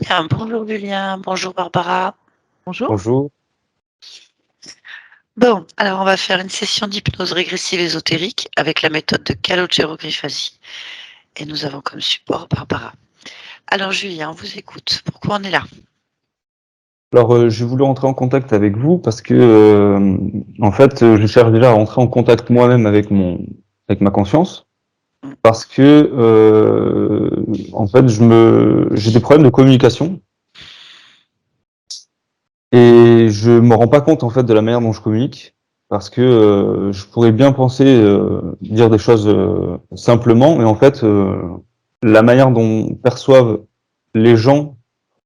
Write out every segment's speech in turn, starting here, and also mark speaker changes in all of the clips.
Speaker 1: Bien, bonjour Julien, bonjour Barbara.
Speaker 2: Bonjour.
Speaker 3: Bonjour.
Speaker 1: Bon, alors on va faire une session d'hypnose régressive ésotérique avec la méthode de Calogero Griffasi. Et nous avons comme support Barbara. Alors Julien, on vous écoute. Pourquoi on est là?
Speaker 3: Alors, j'ai voulu entrer en contact avec vous parce que, en fait, je cherche déjà à rentrer en contact moi-même avec ma conscience, parce que, en fait, j'ai des problèmes de communication et je me rends pas compte en fait de la manière dont je communique, parce que je pourrais bien penser dire des choses simplement, mais en fait, la manière dont perçoivent les gens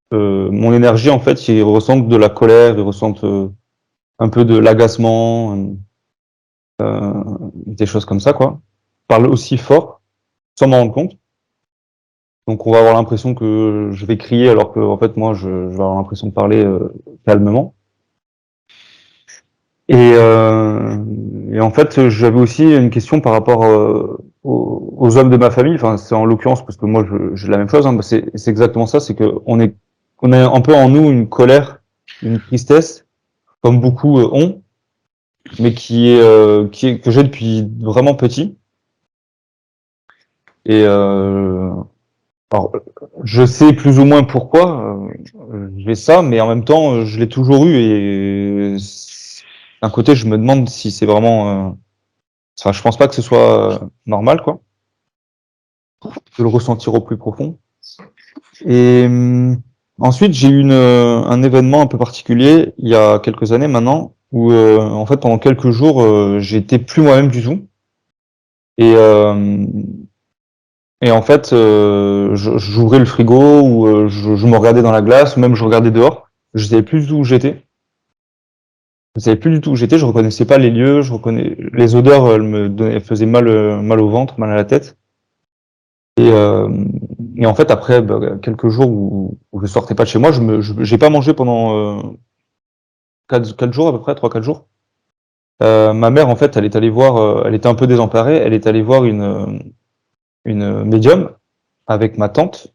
Speaker 3: mon énergie, en fait, ils ressentent de la colère, ils ressentent un peu de l'agacement, des choses comme ça, quoi. Ils parlent aussi fort, sans m'en rendre compte. Donc, on va avoir l'impression que je vais crier, alors que, en fait, moi, je vais avoir l'impression de parler calmement. Et en fait, j'avais aussi une question par rapport aux hommes de ma famille. Enfin, c'est en l'occurrence parce que moi, j'ai la même chose. Hein, bah, c'est exactement ça. C'est que on a un peu en nous une colère, une tristesse, comme beaucoup ont, mais que j'ai depuis vraiment petit. Et alors, je sais plus ou moins pourquoi j'ai ça, mais en même temps, je l'ai toujours eu. Et d'un côté, je me demande si c'est vraiment. Enfin, je pense pas que ce soit normal, quoi, de le ressentir au plus profond. Et ensuite, j'ai eu un événement un peu particulier il y a quelques années maintenant, où en fait, pendant quelques jours, j'étais plus moi-même du tout. Et Et en fait, j'ouvrais le frigo ou je me regardais dans la glace, ou même je regardais dehors. Je savais plus du tout où j'étais. Je savais plus du tout où j'étais. Je reconnaissais pas les lieux. Je reconnais les odeurs. Elles faisaient mal, mal au ventre, mal à la tête. Et, euh, et en fait, après bah, quelques jours où je sortais pas de chez moi, j'ai pas mangé pendant 4 jours à peu près, 3 4 jours. Ma mère, en fait, elle est allée voir. Elle était un peu désemparée. Elle est allée voir une médium avec ma tante.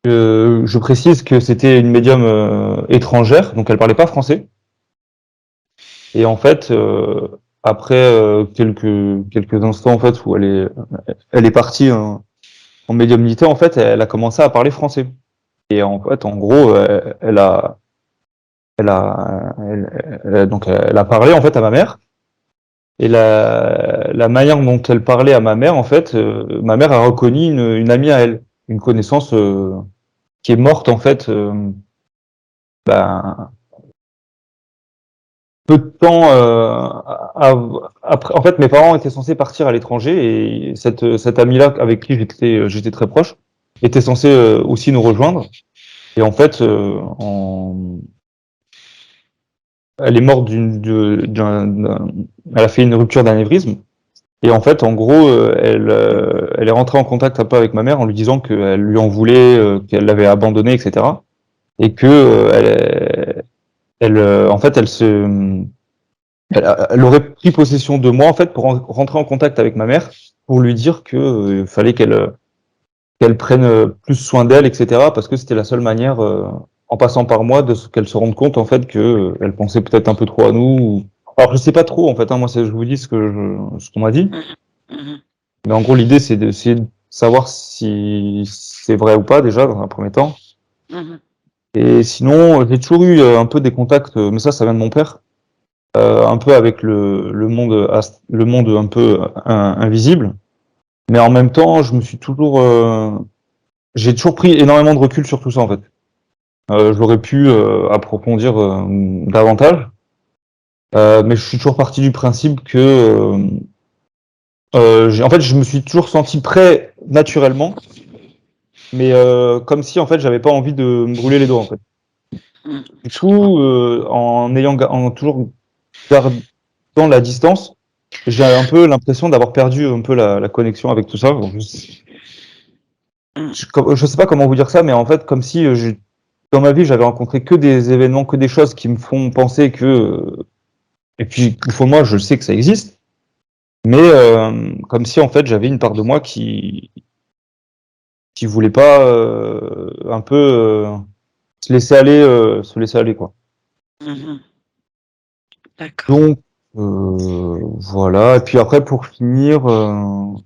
Speaker 3: Je précise que c'était une médium étrangère, donc elle parlait pas français. Et en fait, après quelques instants en fait où elle est partie en médiumnité, en fait, elle a commencé à parler français. Et en fait, en gros, donc elle a parlé en fait à ma mère. Et la manière dont elle parlait à ma mère, en fait, ma mère a reconnu une amie à elle, une connaissance qui est morte en fait. Ben, peu de temps après, en fait, mes parents étaient censés partir à l'étranger et cette amie-là avec qui j'étais très proche était censée aussi nous rejoindre. Et en fait, elle est morte elle a fait une rupture d'anévrisme. Et en fait, en gros, elle est rentrée en contact un peu avec ma mère en lui disant qu'elle lui en voulait, qu'elle l'avait abandonnée, etc. Et que en fait, elle aurait pris possession de moi en fait pour rentrer en contact avec ma mère pour lui dire que fallait qu'elle prenne plus soin d'elle, etc. Parce que c'était la seule manière, en passant par moi, qu'elle se rende compte en fait que elle pensait peut-être un peu trop à nous. Alors je sais pas trop en fait. Hein, moi, je vous dis ce qu'on m'a dit.
Speaker 1: Mhm.
Speaker 3: Mais en gros, l'idée c'est d'essayer de savoir si c'est vrai ou pas déjà dans un premier temps.
Speaker 1: Mhm.
Speaker 3: Et sinon, j'ai toujours eu un peu des contacts, mais ça vient de mon père un peu avec le monde un peu invisible. Mais en même temps, j'ai toujours pris énormément de recul sur tout ça en fait. J'aurais pu approfondir davantage, mais je suis toujours parti du principe que, en fait, je me suis toujours senti prêt naturellement, mais comme si en fait, j'avais pas envie de me brûler les doigts en fait.
Speaker 1: Mhm.
Speaker 3: Du
Speaker 1: Je comprends.
Speaker 3: coup, en toujours gardant la distance, j'ai un peu l'impression d'avoir perdu un peu la connexion avec tout ça. Bon,
Speaker 1: Mhm.
Speaker 3: je sais pas comment vous dire ça, mais en fait, comme si dans ma vie, j'avais rencontré que des événements, que des choses qui me font penser que, et puis au fond de moi, je sais que ça existe, mais comme si en fait, j'avais une part de moi qui voulait pas un peu se laisser aller quoi.
Speaker 1: Mhm. D'accord.
Speaker 3: Donc voilà. Et puis après pour finir, alors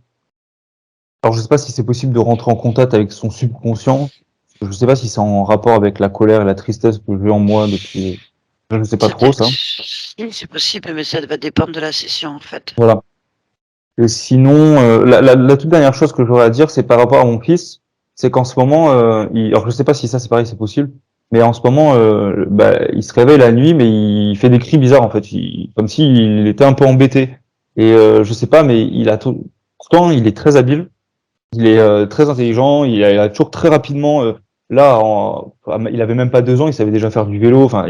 Speaker 3: je sais pas si c'est possible de rentrer en contact avec son subconscient. Je sais pas si c'est en rapport avec la colère et la tristesse que j'ai en moi depuis. Je ne sais pas trop ça.
Speaker 1: Oui, c'est possible, mais ça va dépendre de la session, en fait.
Speaker 3: Voilà. Et sinon, la toute dernière chose que j'aurais à dire, c'est par rapport à mon fils, c'est qu'en ce moment, alors je sais pas si ça c'est pareil, c'est possible, mais en ce moment, il se réveille la nuit, mais il fait des cris bizarres en fait, comme s'il était un peu embêté. Et je sais pas, mais pourtant il est très habile, il est très intelligent, il a toujours très rapidement, il avait même pas 2 ans, il savait déjà faire du vélo. Enfin,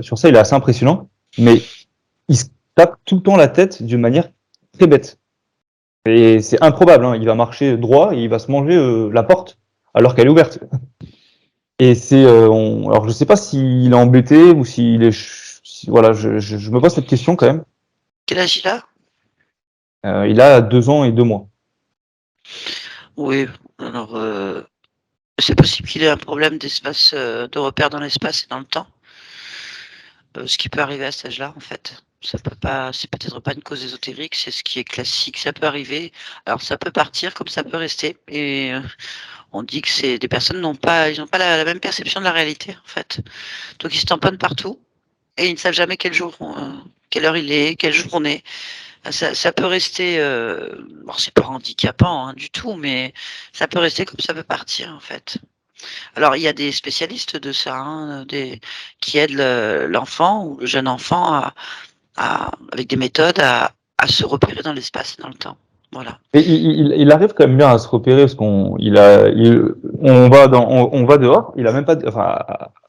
Speaker 3: sur ça, il est assez impressionnant, mais il se tape tout le temps la tête d'une manière très bête. Et c'est improbable, hein. Il va marcher droit et il va se manger la porte alors qu'elle est ouverte. Et alors je sais pas s'il est embêté ou s'il est, voilà, je me pose cette question quand même.
Speaker 1: Quel âge il a?
Speaker 3: Il a 2 ans et 2 mois.
Speaker 1: Oui, alors, c'est possible qu'il ait un problème d'espace, de repère dans l'espace et dans le temps. Ce qui peut arriver à cet âge-là, en fait. Ça peut pas, c'est peut-être pas une cause ésotérique, c'est ce qui est classique, ça peut arriver. Alors ça peut partir comme ça peut rester. Et on dit que c'est des personnes ils n'ont pas la même perception de la réalité, en fait. Donc ils se tamponnent partout et ils ne savent jamais quel jour, quelle heure il est, quelle journée. Ça peut rester, bon, c'est pas handicapant, hein, du tout, mais ça peut rester comme ça peut partir, en fait. Alors, il y a des spécialistes de ça, hein, qui aident l'enfant ou le jeune enfant avec des méthodes à se repérer dans l'espace et dans le temps. Voilà.
Speaker 3: Et il arrive quand même bien à se repérer parce on va dehors. Il a même pas, enfin,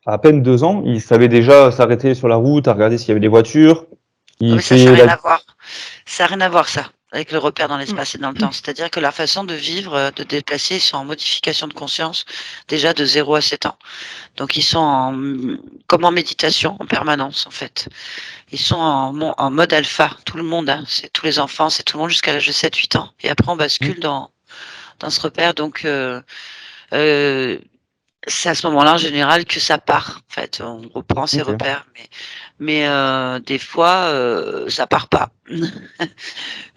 Speaker 3: à peine 2 ans, il savait déjà s'arrêter sur la route, à regarder s'il y avait des voitures.
Speaker 1: Ah,
Speaker 3: Il
Speaker 1: mais ça
Speaker 3: fait
Speaker 1: n'a rien
Speaker 3: la.
Speaker 1: à voir. Ça n'a rien à voir, ça, avec le repère dans l'espace et dans le temps. C'est-à-dire que la façon de vivre, de déplacer, ils sont en modification de conscience déjà de 0 à 7 ans. Donc, ils sont comme en méditation en permanence, en fait. Ils sont en mode alpha, tout le monde, hein, c'est tous les enfants, c'est tout le monde jusqu'à l'âge de 7 8 ans. Et après, on bascule dans ce repère. Donc, euh, c'est à ce moment-là, en général, que ça part. En fait, on reprend ses
Speaker 3: Ok,
Speaker 1: repères, mais des fois, ça part pas.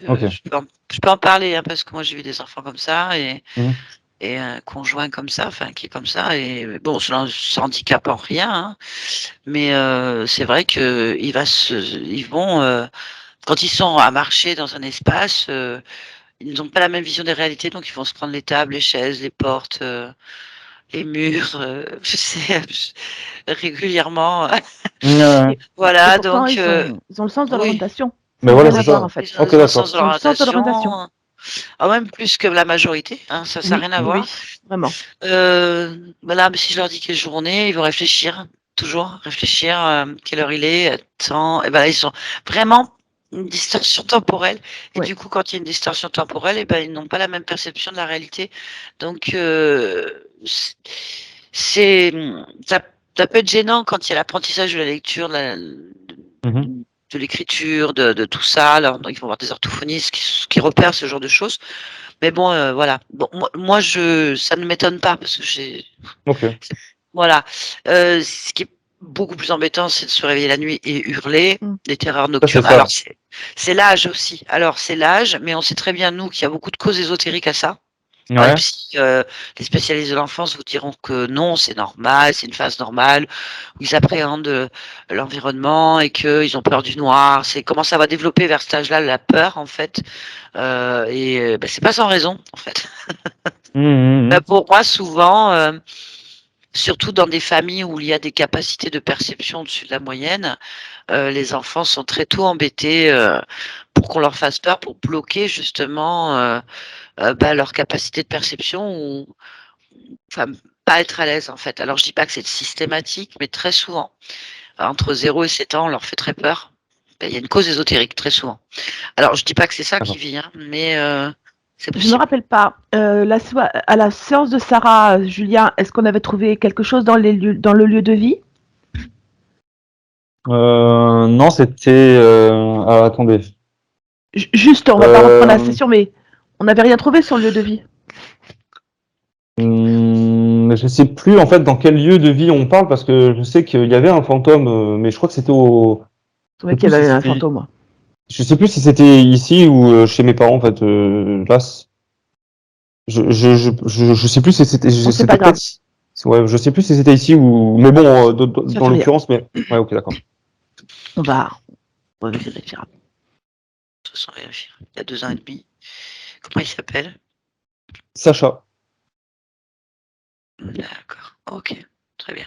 Speaker 3: ok.
Speaker 1: Je peux en parler, hein, parce que moi, j'ai vu des enfants comme ça
Speaker 3: Mhm.
Speaker 1: et un conjoint comme ça, enfin, qui est comme ça. Et bon, ça handicape en rien, hein, mais c'est vrai que ils vont, quand ils sont à marcher dans un espace, ils n'ont pas la même vision des réalités, donc ils vont se prendre les tables, les chaises, les portes, les murs, je sais, régulièrement.
Speaker 3: Ouais.
Speaker 2: Et
Speaker 1: Voilà,
Speaker 2: pourtant,
Speaker 1: donc
Speaker 2: ils ont le sens de
Speaker 1: oui,
Speaker 2: l'orientation. Ça
Speaker 3: Mais
Speaker 2: n'a
Speaker 3: voilà,
Speaker 2: rien
Speaker 1: oui,
Speaker 3: c'est
Speaker 2: à voir,
Speaker 3: ça.
Speaker 2: en fait.
Speaker 3: Ok,
Speaker 1: ils ont le sens
Speaker 3: d'accord.
Speaker 1: de
Speaker 2: Ils ont le sens de l'orientation.
Speaker 1: l'orientation, même plus que la majorité, hein, ça a
Speaker 2: Oui,
Speaker 1: rien à
Speaker 2: oui,
Speaker 1: voir.
Speaker 2: oui, vraiment.
Speaker 1: Voilà, mais si je leur dis quelle journée, ils vont réfléchir, toujours réfléchir, quelle heure il est, temps et ben là, ils sont vraiment une distorsion temporelle et
Speaker 2: Ouais.
Speaker 1: du coup, quand il y a une distorsion temporelle et ben, ils n'ont pas la même perception de la réalité. Donc c c'est, ça peut être gênant quand il y a l'apprentissage de la lecture,
Speaker 3: Mhm.
Speaker 1: de l'écriture, de tout ça. Alors, donc ils vont avoir des orthophonistes qui repèrent ce genre de choses. Mais bon, voilà. Bon, moi ça ne m'étonne pas parce que
Speaker 3: Ok.
Speaker 1: voilà. Ce qui est beaucoup plus embêtant, c'est de se réveiller la nuit et hurler,
Speaker 2: Mm.
Speaker 1: des terreurs
Speaker 3: Ça, c'est
Speaker 1: nocturnes. Alors
Speaker 3: ça.
Speaker 1: c'est l'âge aussi. Alors c'est l'âge, mais on sait très bien, nous, qu'il y a beaucoup de causes ésotériques à ça. Alors
Speaker 3: Ouais.
Speaker 1: les spécialistes de l'enfance vous diront que non, c'est normal, c'est une phase normale, où ils appréhendent, l'environnement et qu'ils ont peur du noir. C'est comment ça va développer vers cet âge-là, la peur, en fait, c'est pas sans raison, en fait.
Speaker 3: Mhm, mhm.
Speaker 1: Pour moi, souvent, surtout dans des familles où il y a des capacités de perception au-dessus de la moyenne, les enfants sont très tôt embêtés, pour qu'on leur fasse peur, pour bloquer justement, leur capacité de perception ou enfin, pas être à l'aise, en fait. Alors je dis pas que c'est systématique, mais très souvent, entre 0 et 7 ans, on leur fait très peur. Il y a une cause ésotérique très souvent. Alors je dis pas que c'est ça qui
Speaker 3: D'accord.
Speaker 1: vient, mais c'est
Speaker 2: Je me
Speaker 1: possible.
Speaker 2: rappelle pas. À la séance de Sarah, Julien, est-ce qu'on avait trouvé quelque chose dans le lieu de vie?
Speaker 3: Non, c'était. Attendez.
Speaker 2: Juste, on va pas reprendre la
Speaker 3: Euh,
Speaker 2: session, mais on n'avait rien trouvé sur le lieu de vie.
Speaker 3: Je sais plus en fait dans quel lieu de vie on parle parce que je sais qu'il y avait un fantôme, mais je crois que c'était au.
Speaker 2: C'est vrai qu'il y avait un fantôme.
Speaker 3: Je sais plus si c'était ici ou chez mes parents en fait. Là, je sais plus si c'était.
Speaker 2: Bon, c'est
Speaker 3: C'était
Speaker 2: pas grave.
Speaker 3: peut-être. Ouais, je sais plus si c'était ici ou. Mais bon,
Speaker 2: Ça
Speaker 3: dans
Speaker 2: fait rien.
Speaker 3: l'occurrence, mais. Ouais, ok, d'accord.
Speaker 2: On va vérifier.
Speaker 1: De toute façon, vérifier. Il y a 2 ans et demi. Comment il s'appelle?
Speaker 3: Sacha.
Speaker 1: D'accord. Ok. Très bien.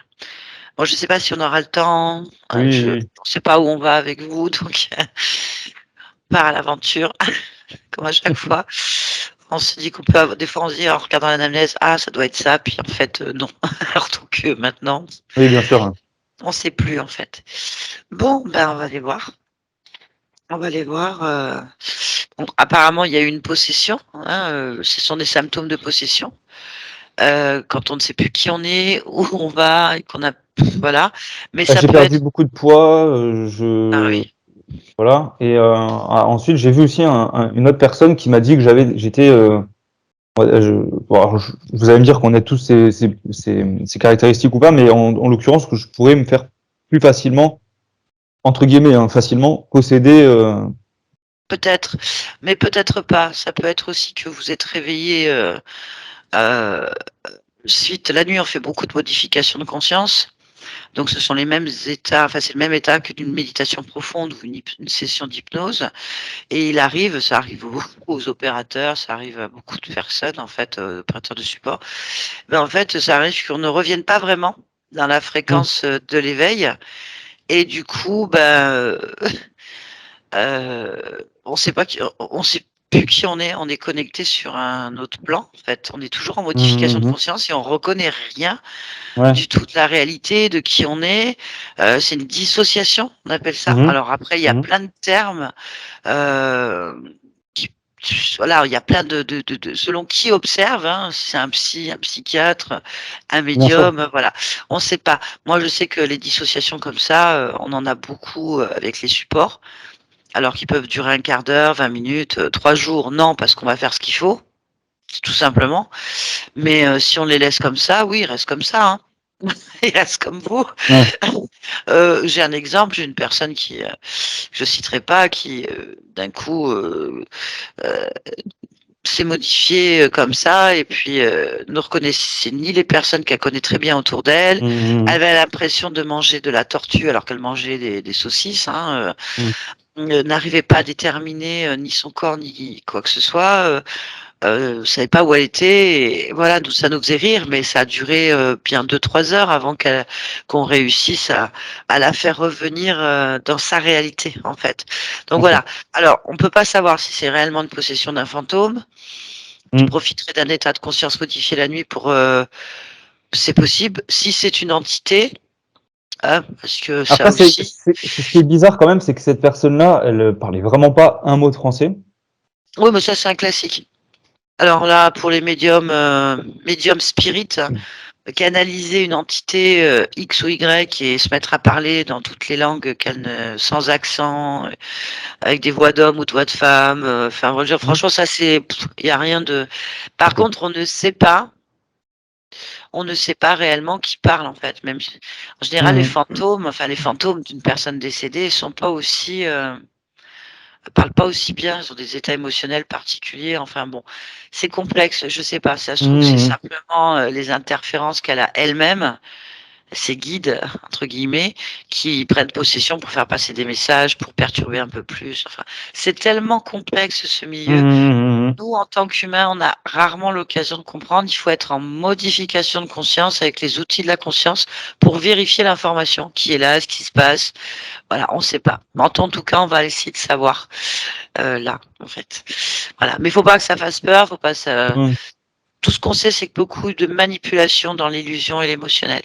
Speaker 1: Bon, je sais pas si on aura le temps.
Speaker 3: Oui,
Speaker 1: Je
Speaker 3: oui,
Speaker 1: ne
Speaker 3: oui.
Speaker 1: sais pas où on va avec vous, donc on part à l'aventure, comme à chaque fois. On se dit qu'on peut avoir des fois on se dit en regardant l'anamnèse, ah ça doit être ça, puis en fait non. Alors donc maintenant,
Speaker 3: Oui, bien sûr.
Speaker 1: on sait plus en fait. Bon, ben on va aller voir. On va aller voir. Bon, apparemment, il y a eu une possession. Hein, ce sont des symptômes de possession. Quand on ne sait plus qui on est, où on va, et qu'on a, voilà. Mais
Speaker 3: Bah,
Speaker 1: ça
Speaker 3: j'ai
Speaker 1: peut
Speaker 3: perdu
Speaker 1: être.
Speaker 3: beaucoup de poids.
Speaker 1: Ah oui.
Speaker 3: Voilà. Et ensuite, j'ai vu aussi une autre personne qui m'a dit que j'étais. Ouais, bon, alors, vous allez me dire qu'on a tous ces caractéristiques ou pas, mais en l'occurrence, que je pourrais me faire plus facilement, entre guillemets, hein, facilement posséder.
Speaker 1: Peut-être, mais peut-être pas. Ça peut être aussi que vous êtes réveillé euh, suite. La nuit, on fait beaucoup de modifications de conscience. Donc, ce sont les mêmes états, enfin, c'est le même état que d'une méditation profonde ou une session d'hypnose. Et il arrive, ça arrive aux opérateurs, ça arrive à beaucoup de personnes, en fait, opérateurs de support. Mais en fait, ça arrive qu'on ne revienne pas vraiment dans la
Speaker 3: Hmm.
Speaker 1: fréquence de l'éveil. Et du coup, ben, on sait pas on sait plus qui on est. On est connecté sur un autre plan, en fait. On est toujours en modification de
Speaker 3: Mhm.
Speaker 1: conscience et on reconnaît rien
Speaker 3: Ouais.
Speaker 1: du tout de la réalité, de qui on est. C'est une dissociation, on appelle ça.
Speaker 3: Mhm.
Speaker 1: Alors après, il y a
Speaker 3: Mhm.
Speaker 1: plein de termes qui, voilà, il y a plein selon qui observe, hein, si c'est un psy, un psychiatre, un
Speaker 3: Bien sûr.
Speaker 1: médium, voilà. On ne sait pas. Moi, je sais que les dissociations comme ça, on en a beaucoup avec les supports, alors qu'ils peuvent durer un quart d'heure, 20 minutes, 3 jours. Non, parce qu'on va faire ce qu'il faut, tout simplement. Mais si on les laisse comme ça, oui, ils restent comme ça, hein. Ils restent comme vous.
Speaker 3: Ouais.
Speaker 1: J'ai un exemple, j'ai une personne qui, je citerai pas, qui d'un coup euh, s'est modifiée comme ça et puis ne reconnaissait ni les personnes qu'elle connaît très bien autour d'elle. Elle
Speaker 3: Mhm.
Speaker 1: avait l'impression de manger de la tortue alors qu'elle mangeait des saucisses. Hein,
Speaker 3: Mhm.
Speaker 1: n'arrivait pas à déterminer ni son corps ni quoi que ce soit. Savait pas où elle était. Et voilà, ça nous faisait rire, mais ça a duré bien 2, 3 heures avant qu'on réussisse à la faire revenir dans sa réalité, en fait. Donc
Speaker 3: Ok.
Speaker 1: voilà. Alors, on peut pas savoir si c'est réellement une possession d'un fantôme qui
Speaker 3: Mhm.
Speaker 1: profiterait d'un état de conscience modifié la nuit pour. C'est possible. Si c'est une entité, hein, parce que ça
Speaker 3: Après,
Speaker 1: aussi.
Speaker 3: c'est ce qui est bizarre quand même, c'est que cette personne-là, elle parlait vraiment pas un mot de français.
Speaker 1: Oui, mais ça, c'est un classique. Alors là, pour les médiums spirites, canaliser une entité X ou Y et se mettre à parler dans toutes les langues sans accent, avec des voix d'hommes ou de voix de femmes. Enfin,
Speaker 3: Mhm.
Speaker 1: franchement, ça c'est, il y a rien de. Par
Speaker 3: Ok.
Speaker 1: contre, on ne sait pas réellement qui parle en fait. Même en général,
Speaker 3: Mhm.
Speaker 1: les fantômes d'une personne décédée sont pas aussi parlent pas aussi bien, ils ont des états émotionnels particuliers. Enfin bon, c'est complexe. Je sais pas. Ça se trouve, c'est
Speaker 3: Mhm.
Speaker 1: simplement les interférences qu'elle a elle-même, ces guides, entre guillemets, qui prennent possession pour faire passer des messages, pour perturber un peu plus. Enfin, c'est tellement complexe ce milieu.
Speaker 3: Mhm.
Speaker 1: Nous, en tant qu'humains, on a rarement l'occasion de comprendre. Il faut être en modification de conscience avec les outils de la conscience pour vérifier l'information qui est là, ce qui se passe. Voilà, on ne sait pas. Mais en tout cas, on va essayer de savoir là, en fait. Voilà. Mais il ne faut pas que ça fasse peur. Faut pas ça.
Speaker 3: Mhm.
Speaker 1: Tout ce qu'on sait, c'est que beaucoup de manipulation dans l'illusion et l'émotionnel.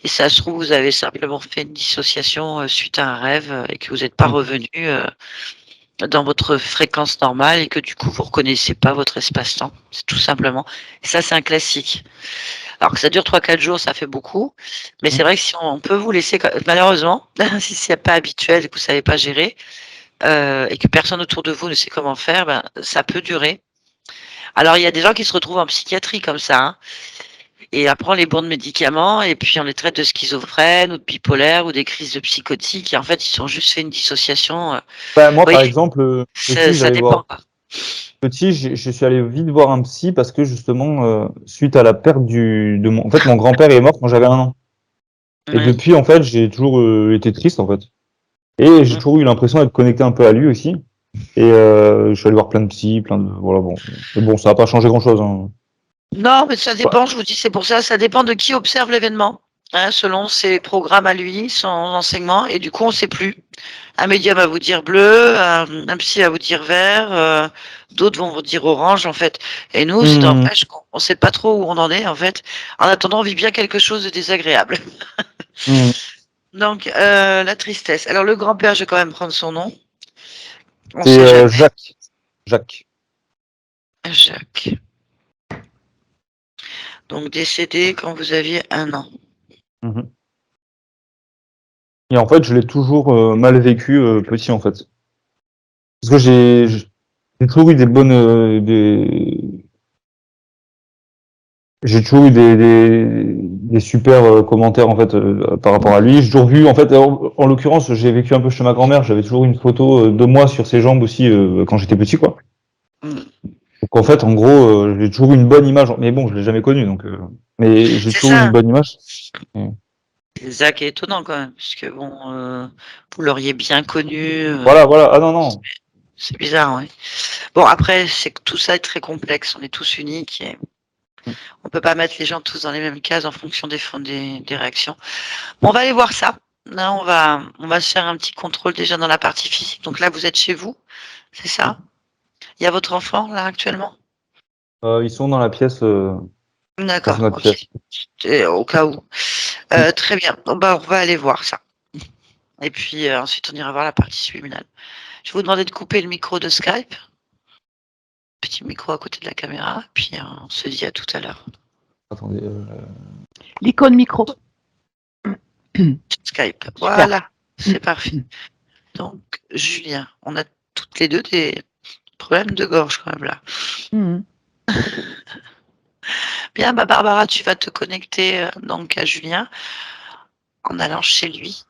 Speaker 1: Et ça se trouve, vous avez simplement fait une dissociation suite à un rêve et que vous n'êtes pas
Speaker 3: Mhm.
Speaker 1: revenu dans votre fréquence normale et que du coup, vous reconnaissez pas votre espace-temps. C'est tout simplement. Et ça, c'est un classique. Alors que ça dure 3, 4 jours, ça fait beaucoup. Mais c'est
Speaker 3: Mhm.
Speaker 1: vrai que si on peut vous laisser, malheureusement, si c'est pas habituel et que vous savez pas gérer, et que personne autour de vous ne sait comment faire, ben, ça peut durer. Alors, il y a des gens qui se retrouvent en psychiatrie comme ça, hein, et après on les bourre de médicaments et puis on les traite de schizophrènes ou de bipolaires ou des crises de psychotiques et en fait, ils ont juste fait une dissociation,
Speaker 3: Bah, moi,
Speaker 1: oui,
Speaker 3: par exemple, petit,
Speaker 1: ça
Speaker 3: j'allais
Speaker 1: dépend,
Speaker 3: voir
Speaker 1: quoi.
Speaker 3: petit, je suis allé vite voir un psy parce que justement, suite à la perte de mon, en fait, mon grand-père est mort quand j'avais 1 an. Et
Speaker 1: Oui.
Speaker 3: depuis, en fait, j'ai toujours été triste, en fait. Et j'ai
Speaker 1: Mmh.
Speaker 3: toujours eu l'impression d'être connecté un peu à lui aussi. Et je suis allé voir plein de psy, plein de, voilà, bon. Mais bon, ça n'a pas changé grand-chose, hein.
Speaker 1: Non, mais ça
Speaker 3: Ouais.
Speaker 1: dépend, je vous dis, c'est pour ça, ça dépend de qui observe l'événement, hein, selon ses programmes à lui, son enseignement et du coup, on ne sait plus. Un médium va vous dire bleu, un psy va vous dire vert, d'autres vont vous dire orange, en fait. Et nous, ça
Speaker 3: Hmm,
Speaker 1: n'empêche qu'on ne sait pas trop où on en est, en fait. En attendant, on vit bien quelque chose de désagréable.
Speaker 3: hmm.
Speaker 1: Donc, la tristesse. Alors, le grand-père, je vais quand même prendre son nom. On ne
Speaker 3: C'est
Speaker 1: sait jamais.
Speaker 3: Jacques. Jacques.
Speaker 1: Jacques. Donc, décédé quand vous aviez 1 an.
Speaker 3: Mhm. Et en fait, je l'ai toujours mal vécu petit, en fait. Parce que j'ai toujours eu des bonnes, j'ai toujours eu des super commentaires en fait par rapport à lui. J'ai toujours vu en fait, en l'occurrence, j'ai vécu un peu chez ma grand-mère. J'avais toujours une photo de moi sur ses jambes aussi quand j'étais petit, quoi.
Speaker 1: Mm.
Speaker 3: Donc en fait, en gros, j'ai toujours eu une bonne image. Mais bon, je l'ai jamais connu, donc. Mais j'ai
Speaker 1: C'est
Speaker 3: toujours eu une
Speaker 1: ça.
Speaker 3: bonne image. Et
Speaker 1: Zach est étonnant quand même, parce que bon, vous l'auriez bien connu.
Speaker 3: voilà, voilà. Ah non, non.
Speaker 1: C'est bizarre, ouais. Bon, après, c'est que tout ça est très complexe. On est tous uniques et on peut pas mettre les gens tous dans les mêmes cases en fonction des réactions. Bon, on va aller voir ça. Là, on va se faire un petit contrôle déjà dans la partie physique. Donc là, vous êtes chez vous, c'est ça? Il y a votre enfant là actuellement?
Speaker 3: Ils sont dans la pièce, dans
Speaker 1: D'accord,
Speaker 3: notre
Speaker 1: ok.
Speaker 3: pièce.
Speaker 1: Et au cas où.
Speaker 3: Mm.
Speaker 1: Très bien. Bon, bah, on va aller voir ça. Et puis ensuite, on ira voir la partie subliminale. Je vais vous demander de couper le micro de Skype. Petit micro à côté de la caméra. Puis on se dit à tout à l'heure.
Speaker 3: Attendez.
Speaker 2: L'icône micro.
Speaker 1: Skype.
Speaker 2: Super.
Speaker 1: Voilà, c'est parfait. Donc, Julien, on a toutes les deux des problèmes de gorge quand même là.
Speaker 2: Mhm.
Speaker 1: Bien, bah Barbara, tu vas te connecter donc à Julien en allant chez lui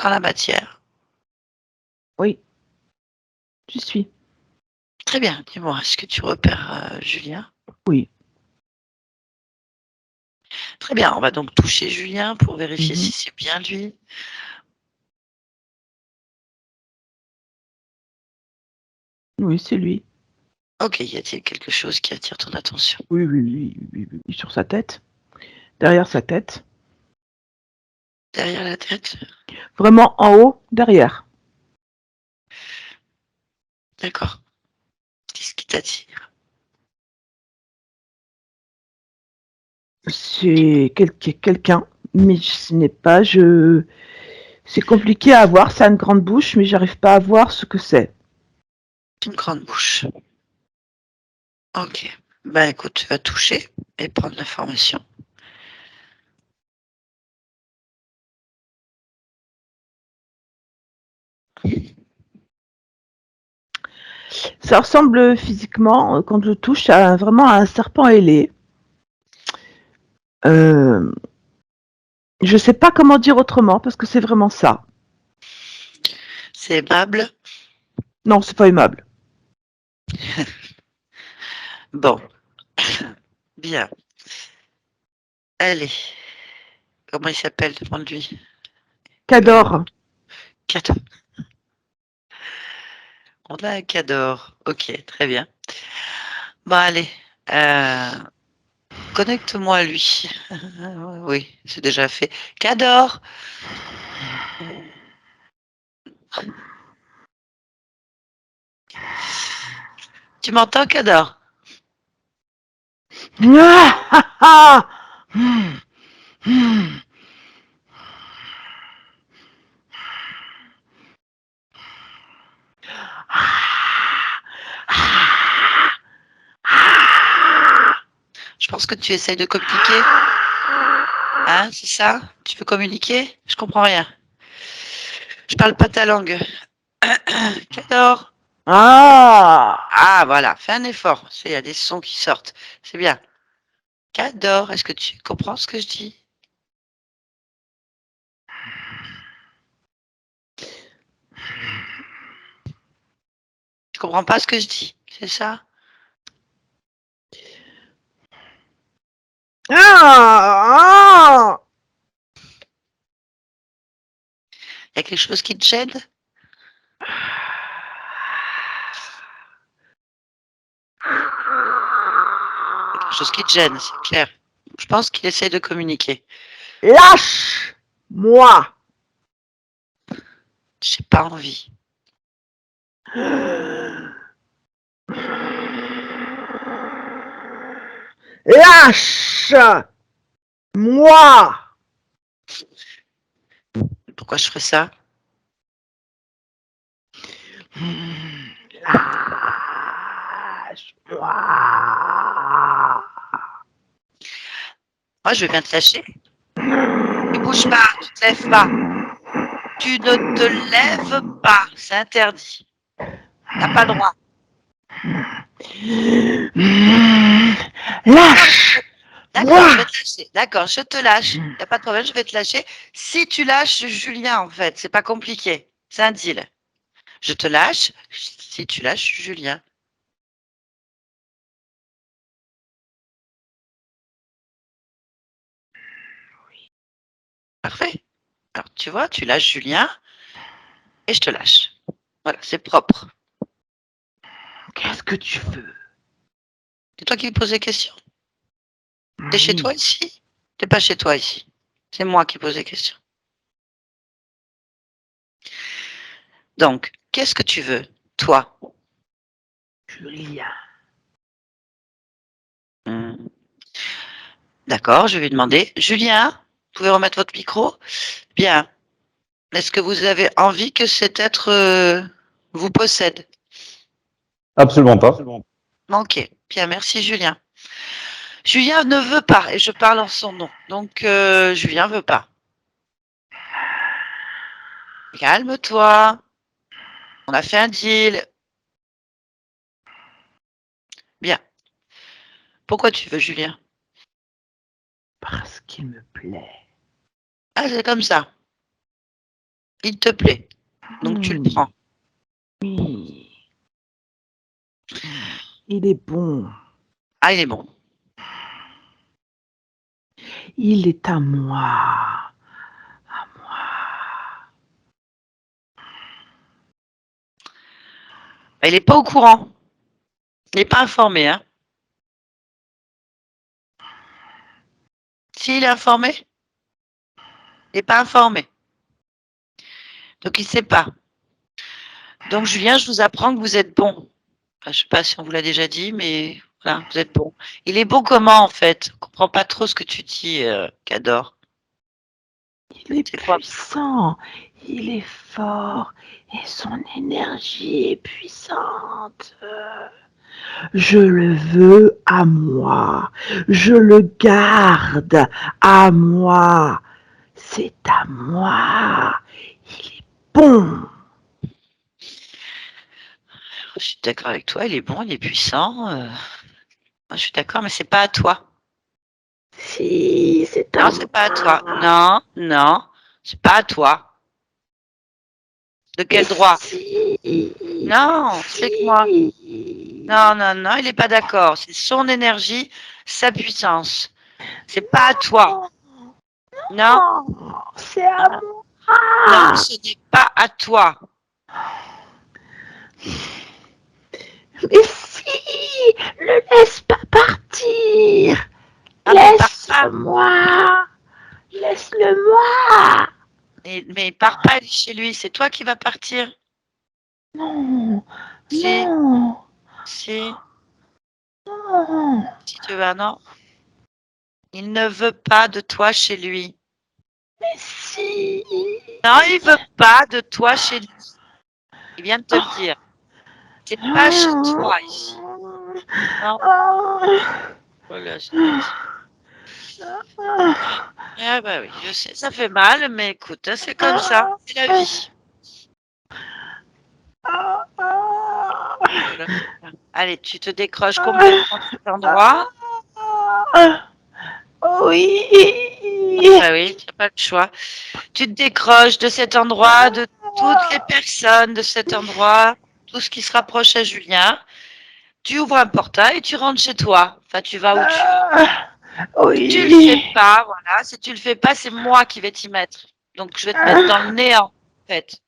Speaker 1: dans la matière.
Speaker 2: Oui, je suis.
Speaker 1: Très bien, dis-moi, est-ce que tu repères Julien?
Speaker 2: Oui.
Speaker 1: Très bien, on va donc toucher Julien pour vérifier
Speaker 2: Mhm.
Speaker 1: si c'est bien lui.
Speaker 2: Oui, c'est lui.
Speaker 1: Ok, y a-t-il quelque chose qui attire ton attention?
Speaker 2: Oui, oui, oui, oui, oui, oui, sur sa tête. Derrière sa tête.
Speaker 1: Derrière la tête?
Speaker 2: Vraiment en haut, derrière.
Speaker 1: D'accord. Qu'est-ce qui t'attire?
Speaker 2: C'est quelqu'un, mais ce n'est pas. C'est compliqué à voir. Ça a une grande bouche, mais j'arrive pas à voir ce que c'est.
Speaker 1: Une grande bouche. Ok. Bah écoute, tu vas toucher et prendre l'information.
Speaker 2: Ça ressemble physiquement, quand je touche, vraiment à un serpent ailé. Euh, je sais pas comment dire autrement parce que c'est vraiment ça.
Speaker 1: C'est aimable.
Speaker 2: Non, c'est pas aimable.
Speaker 1: Bon, bien. Allez. Comment il s'appelle devant lui? Euh,
Speaker 2: Qu'adore.
Speaker 1: Cador. On a un Cador. Ok, très bien. Bon, allez. euh, Connecte-moi à lui. Oui, c'est déjà fait. Cador! Tu m'entends, Cador?
Speaker 2: Ah, ah, ah. Hmm, hmm.
Speaker 1: Je pense que tu essayes de communiquer. Hein, c'est ça? Tu veux communiquer? Je comprends rien. Je parle pas ta langue. Cador!
Speaker 2: Ah!
Speaker 1: Ah, voilà, fais un effort. Il y a des sons qui sortent. C'est bien. Qu'adore, est-ce que tu comprends ce que je dis? Tu comprends pas ce que je dis, c'est ça?
Speaker 2: Ah!
Speaker 1: Il y a quelque chose qui te gêne? Il y a quelque chose qui te gêne, c'est clair. Je pense qu'il essaie de communiquer.
Speaker 2: Lâche-moi!
Speaker 1: J'ai pas envie.
Speaker 2: Lâche-moi!
Speaker 1: Pourquoi je ferais ça?
Speaker 2: Lâche-moi!
Speaker 1: Moi, je veux bien te lâcher. Tu bouges pas, tu te lèves pas. Tu ne te lèves pas, c'est interdit. T'as pas le droit.
Speaker 2: Lâche!
Speaker 1: D'accord, je vais te lâcher. D'accord, je te lâche. Il n'y a pas de problème, je vais te lâcher. Si tu lâches Julien, en fait, c'est pas compliqué. C'est un deal. Je te lâche si tu lâches Julien. Parfait. Alors, tu vois, tu lâches Julien et je te lâche. Voilà, c'est propre.
Speaker 2: Qu'est-ce que tu veux?
Speaker 1: C'est toi qui me poses des questions. T'es chez toi ici? T'es pas chez toi ici. C'est moi qui pose des questions. Donc, qu'est-ce que tu veux, toi?
Speaker 2: Julien.
Speaker 1: D'accord, je vais lui demander. Julien, vous pouvez remettre votre micro? Bien. Est-ce que vous avez envie que cet être vous possède?
Speaker 3: Absolument pas.
Speaker 1: Ok. Bien, merci Julien. Julien ne veut pas, et je parle en son nom. Donc, Julien veut pas. Calme-toi. On a fait un deal. Bien. Pourquoi tu veux Julien?
Speaker 2: Parce qu'il me plaît.
Speaker 1: Ah, c'est comme ça. Il te plaît. Donc, tu le prends.
Speaker 2: Oui. Il est bon.
Speaker 1: Ah, il est bon.
Speaker 2: Il est à moi. À moi.
Speaker 1: Il n'est pas au courant. Il n'est pas informé, hein? S'il est informé, il n'est pas informé. Donc, il ne sait pas. Donc, Julien, je vous apprends que vous êtes bon. Enfin, je ne sais pas si on vous l'a déjà dit, mais voilà, vous êtes bon. Il est bon comment, en fait? Je ne comprends pas trop ce que tu dis, Cador.
Speaker 2: Il est
Speaker 1: C'est quoi?
Speaker 2: puissant. Il est fort. Et son énergie est puissante. Je le veux à moi. Je le garde à moi. C'est à moi. Il est bon.
Speaker 1: Je suis d'accord avec toi, il est bon, il est puissant. Je suis d'accord, mais c'est pas à toi.
Speaker 2: Si, c'est à
Speaker 1: Non,
Speaker 2: moi.
Speaker 1: c'est pas à toi. Non, non, c'est pas à toi. De
Speaker 2: Mais
Speaker 1: quel droit?
Speaker 2: si.
Speaker 1: Non, explique-moi.
Speaker 2: Si.
Speaker 1: Non, non, non, il n'est pas d'accord. C'est son énergie, sa puissance. C'est pas à toi. Non,
Speaker 2: Non, c'est à
Speaker 1: non, non,
Speaker 2: moi.
Speaker 1: ce n'est pas à toi.
Speaker 2: Mais si, le laisse pas partir.
Speaker 1: Ah, mais il part pas.
Speaker 2: Laisse-moi. Laisse-le moi.
Speaker 1: Mais il part pas, il est chez lui. C'est toi qui vas partir.
Speaker 2: Non,
Speaker 1: Si,
Speaker 2: non,
Speaker 1: si,
Speaker 2: non.
Speaker 1: si tu veux, non. Il ne veut pas de toi chez lui.
Speaker 2: Mais si.
Speaker 1: Non, il veut pas de toi chez lui. Il vient de te le
Speaker 2: Oh,
Speaker 1: dire. C'est pas chez
Speaker 2: non.
Speaker 1: toi ici. Non.
Speaker 2: Oh,
Speaker 1: Voilà, je te dis. Ah bah oui, je sais, ça fait mal, mais écoute, hein, c'est comme ça, c'est la vie. Allez, tu te décroches complètement de cet endroit.
Speaker 2: Ah, oui.
Speaker 1: Bah oui, tu n'as pas le choix. Tu te décroches de cet endroit, de toutes les personnes de cet endroit, tout ce qui se rapproche à Julien. Tu ouvres un portail et tu rentres chez toi. Enfin, tu vas où tu veux. Si tu le fais
Speaker 2: Oui.
Speaker 1: pas, voilà, si tu le fais pas, c'est moi qui vais t'y mettre. Donc, je vais te mettre dans le néant, en fait.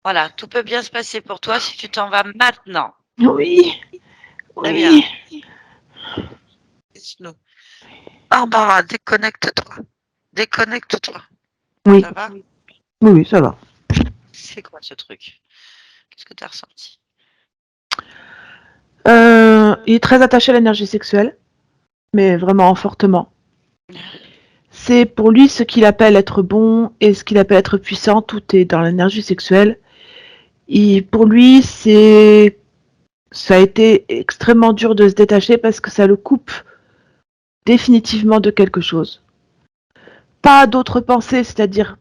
Speaker 1: Voilà, tout peut bien se passer pour toi si tu t'en vas maintenant.
Speaker 2: Oui.
Speaker 1: Très bien.
Speaker 2: Oui.
Speaker 1: Laisse-nous. Barbara, déconnecte-toi. Déconnecte-toi.
Speaker 2: Oui.
Speaker 1: Ça va?
Speaker 2: Oui, ça va.
Speaker 1: C'est quoi ce truc? Qu'est-ce que tu as ressenti?
Speaker 2: Il est très attaché à l'énergie sexuelle, mais vraiment fortement. C'est pour lui ce qu'il appelle être bon et ce qu'il appelle être puissant, tout est dans l'énergie sexuelle. Et pour lui, ça a été extrêmement dur de se détacher parce que ça le coupe définitivement de quelque chose. Pas d'autres pensées, c'est-à-dire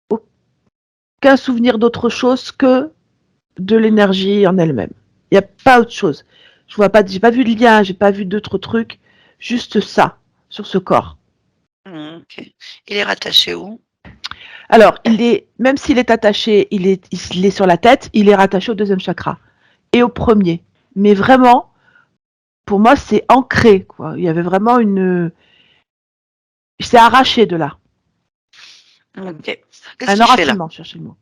Speaker 2: aucun souvenir d'autre chose que de l'énergie en elle-même. Il n'y a pas autre chose. Je vois pas, j'ai pas vu de lien, j'ai pas vu d'autres trucs, juste ça sur ce corps.
Speaker 1: Ok. Il est rattaché où?
Speaker 2: Alors, même s'il est attaché, il est sur la tête, il est rattaché au deuxième chakra et au premier. Mais vraiment, pour moi, c'est ancré, quoi. Il y avait vraiment c'est arraché de là.
Speaker 1: Ok. Qu'est-ce
Speaker 2: Un
Speaker 1: qu'il fait là?
Speaker 2: enracinement, cherchez le mot.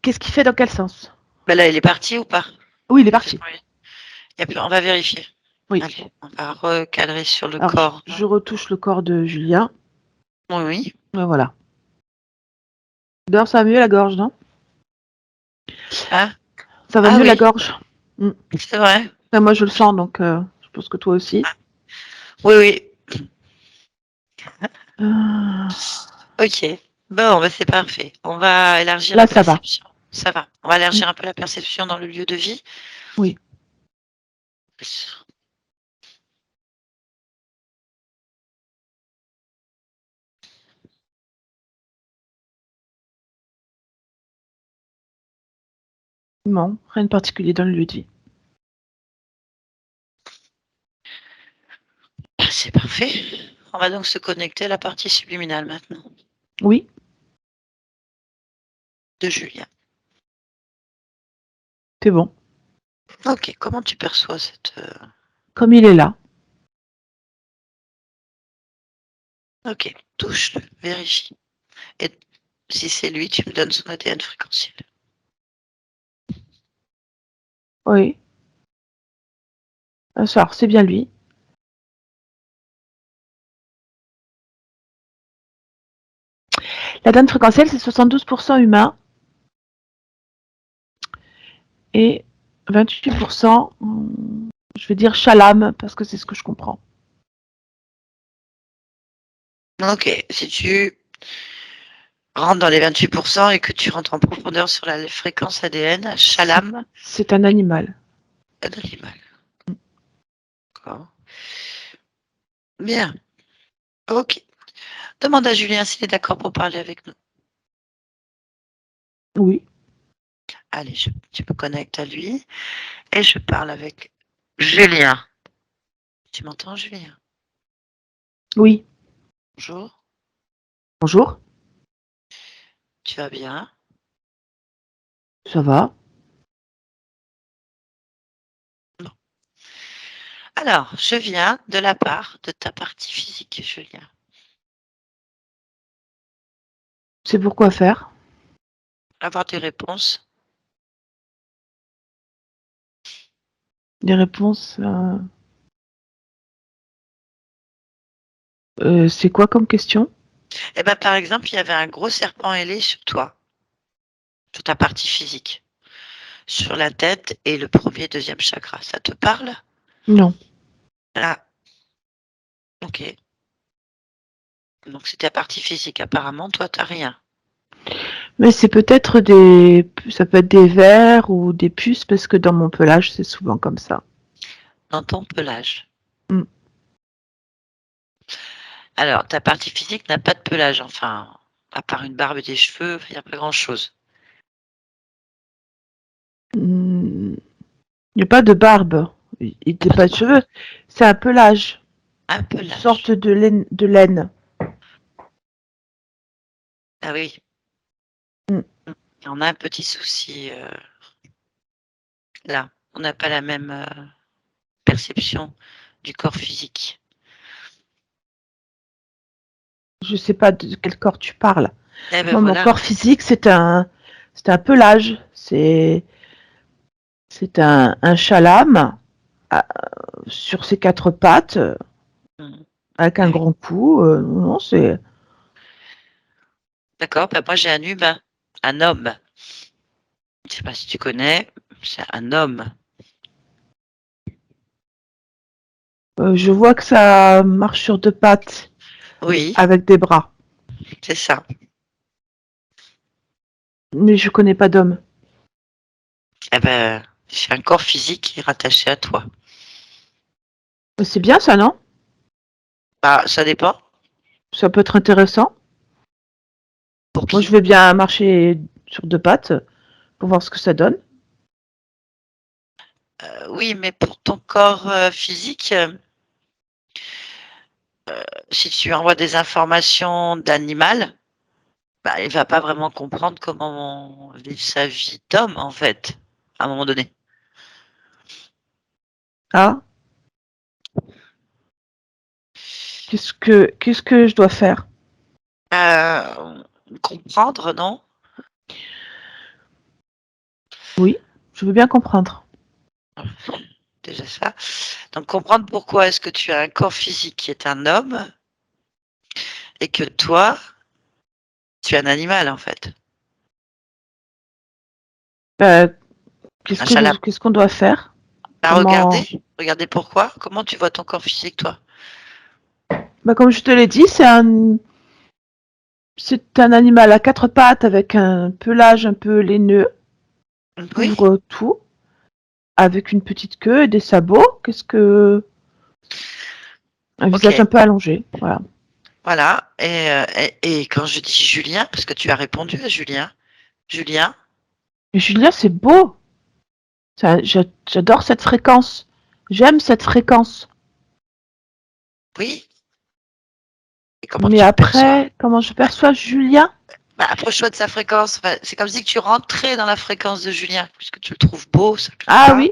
Speaker 2: Qu'est-ce qu'il fait dans quel sens?
Speaker 1: Ben là, il est parti ou pas?
Speaker 2: Oui, il est parti.
Speaker 1: On va vérifier.
Speaker 2: Oui.
Speaker 1: Allez, on va recadrer sur le
Speaker 2: Alors,
Speaker 1: corps.
Speaker 2: je retouche le corps de Julien.
Speaker 1: Oui, oui.
Speaker 2: Et voilà. D'ailleurs, ça va mieux la gorge, non?
Speaker 1: Ah,
Speaker 2: Ça va
Speaker 1: ah
Speaker 2: mieux la
Speaker 1: oui,
Speaker 2: gorge.
Speaker 1: c'est vrai.
Speaker 2: Enfin, moi, je le sens, donc je pense que toi aussi.
Speaker 1: Oui, oui.
Speaker 2: Euh,
Speaker 1: Ok. Bon, ben c'est parfait. On va élargir
Speaker 2: Là,
Speaker 1: la
Speaker 2: ça va.
Speaker 1: perception. Ça va. On va élargir un peu la perception dans le lieu de vie.
Speaker 2: Oui. Non, rien de particulier dans le lieu de vie.
Speaker 1: C'est parfait. On va donc se connecter à la partie subliminale maintenant
Speaker 2: Oui,
Speaker 1: de Julien.
Speaker 2: c'est bon.
Speaker 1: Ok, comment tu perçois cette...
Speaker 2: Comme il est là.
Speaker 1: Ok, touche-le, vérifie. Et si c'est lui, tu me donnes son ADN fréquentiel.
Speaker 2: Oui. Alors, c'est bien lui. La donne fréquentielle, c'est 72% humain et 28%, je vais dire chalam, parce que c'est ce que je comprends.
Speaker 1: Ok, si tu rentres dans les 28% et que tu rentres en profondeur sur la fréquence ADN, Shalam,
Speaker 2: C'est un animal.
Speaker 1: un animal. D'accord. Bien. Ok. Demande à Julien s'il est d'accord pour parler avec nous.
Speaker 2: Oui.
Speaker 1: Allez, tu me connectes à lui et je parle avec Julien. Tu m'entends, Julien?
Speaker 2: Oui.
Speaker 1: Bonjour.
Speaker 2: Bonjour.
Speaker 1: Tu vas bien?
Speaker 2: Ça va?
Speaker 1: Bon. Alors, je viens de la part de ta partie physique, Julien.
Speaker 2: C'est pour quoi faire?
Speaker 1: Avoir des réponses.
Speaker 2: Des réponses. C'est quoi comme question?
Speaker 1: Eh ben, par exemple, il y avait un gros serpent ailé sur toi, sur ta partie physique, sur la tête et le premier, deuxième chakra. Ça te parle?
Speaker 2: Non.
Speaker 1: Ah, ok. Donc, c'est ta partie physique. Apparemment, toi, t'as rien.
Speaker 2: Mais c'est peut-être ça peut être des vers ou des puces parce que dans mon pelage, c'est souvent comme ça.
Speaker 1: Dans ton pelage.
Speaker 2: Mm.
Speaker 1: Alors, ta partie physique n'a pas de pelage, enfin, à part une barbe et des cheveux, il n'y a pas grand-chose.
Speaker 2: Il n'y a pas de barbe. Il n'était pas de cheveux. C'est un pelage.
Speaker 1: Un peu
Speaker 2: Une
Speaker 1: l'âge.
Speaker 2: sorte de laine. De laine.
Speaker 1: Ah oui.
Speaker 2: Mm.
Speaker 1: On a un petit souci là. On n'a pas la même perception du corps physique.
Speaker 2: Je sais pas de quel corps tu parles.
Speaker 1: Eh ben
Speaker 2: Moi, mon
Speaker 1: voilà.
Speaker 2: corps physique, c'est un pelage. C'est un chalam sur ses quatre pattes
Speaker 1: Mm.
Speaker 2: avec un
Speaker 1: Oui.
Speaker 2: grand cou. Non, c'est.
Speaker 1: D'accord. Ben moi j'ai un humain, un homme. Je sais pas si tu connais. C'est un homme.
Speaker 2: Je vois que ça marche sur deux pattes
Speaker 1: Oui,
Speaker 2: avec des bras.
Speaker 1: c'est ça.
Speaker 2: Mais je connais pas d'homme.
Speaker 1: Eh ben, c'est un corps physique qui est rattaché à toi.
Speaker 2: C'est bien ça, non?
Speaker 1: Bah, ça dépend.
Speaker 2: Ça peut être intéressant.
Speaker 1: Pour
Speaker 2: Moi, je
Speaker 1: qui?
Speaker 2: vais bien marcher sur deux pattes pour voir ce que ça donne.
Speaker 1: Oui, mais pour ton corps physique, si tu envoies des informations d'animal, bah, il va pas vraiment comprendre comment vivre sa vie d'homme, en fait, à un moment donné.
Speaker 2: Ah, qu'est-ce que je dois faire?
Speaker 1: Comprendre, non?
Speaker 2: Oui, je veux bien comprendre.
Speaker 1: Déjà ça. Donc comprendre pourquoi est-ce que tu as un corps physique qui est un homme et que toi, tu es un animal, en fait.
Speaker 2: Euh,
Speaker 1: Un chalam.
Speaker 2: qu'est-ce qu'on doit faire?
Speaker 1: Bah,
Speaker 2: Comment?
Speaker 1: regardez pourquoi. Comment tu vois ton corps physique, toi?
Speaker 2: Bah, comme je te l'ai dit, c'est un animal à quatre pattes avec un pelage un peu laineux,
Speaker 1: Oui,
Speaker 2: couvre tout, avec une petite queue et des sabots. Un visage un
Speaker 1: ok.
Speaker 2: peu allongé. Voilà.
Speaker 1: Voilà. Et quand je dis Julien, parce que tu as répondu à Julien, Julien,
Speaker 2: Et Julien, c'est beau. J'adore cette fréquence. J'aime cette fréquence.
Speaker 1: oui. Et comment
Speaker 2: Mais
Speaker 1: tu le perçois?
Speaker 2: après, comment je
Speaker 1: Bah,
Speaker 2: perçois Julien?
Speaker 1: bah, approche-toi de sa fréquence. Enfin, c'est comme si tu rentrais dans la fréquence de Julien, puisque tu le trouves beau, ça te
Speaker 2: Ah
Speaker 1: parle.
Speaker 2: oui,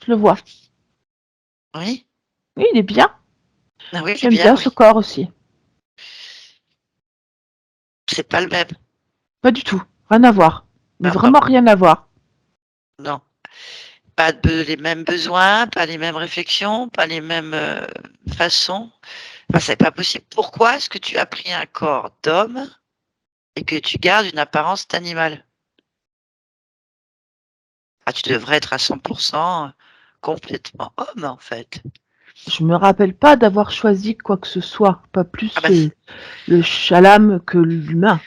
Speaker 2: je le vois.
Speaker 1: Oui.
Speaker 2: Oui, il est bien.
Speaker 1: Ah oui, il est
Speaker 2: J'aime
Speaker 1: bien,
Speaker 2: bien ce
Speaker 1: oui.
Speaker 2: corps aussi.
Speaker 1: C'est pas le même.
Speaker 2: Pas du tout. Rien à voir. Mais
Speaker 1: Ah, bah,
Speaker 2: vraiment rien à voir.
Speaker 1: non. Pas les mêmes besoins, pas les mêmes réflexions, pas les mêmes façons. Enfin, c'est pas possible. Pourquoi est-ce que tu as pris un corps d'homme et que tu gardes une apparence d'animal? Ah, tu devrais être à 100% complètement homme, en fait.
Speaker 2: Je me rappelle pas d'avoir choisi quoi que ce soit. Pas
Speaker 1: Ah
Speaker 2: plus
Speaker 1: bah,
Speaker 2: le chalam que l'humain.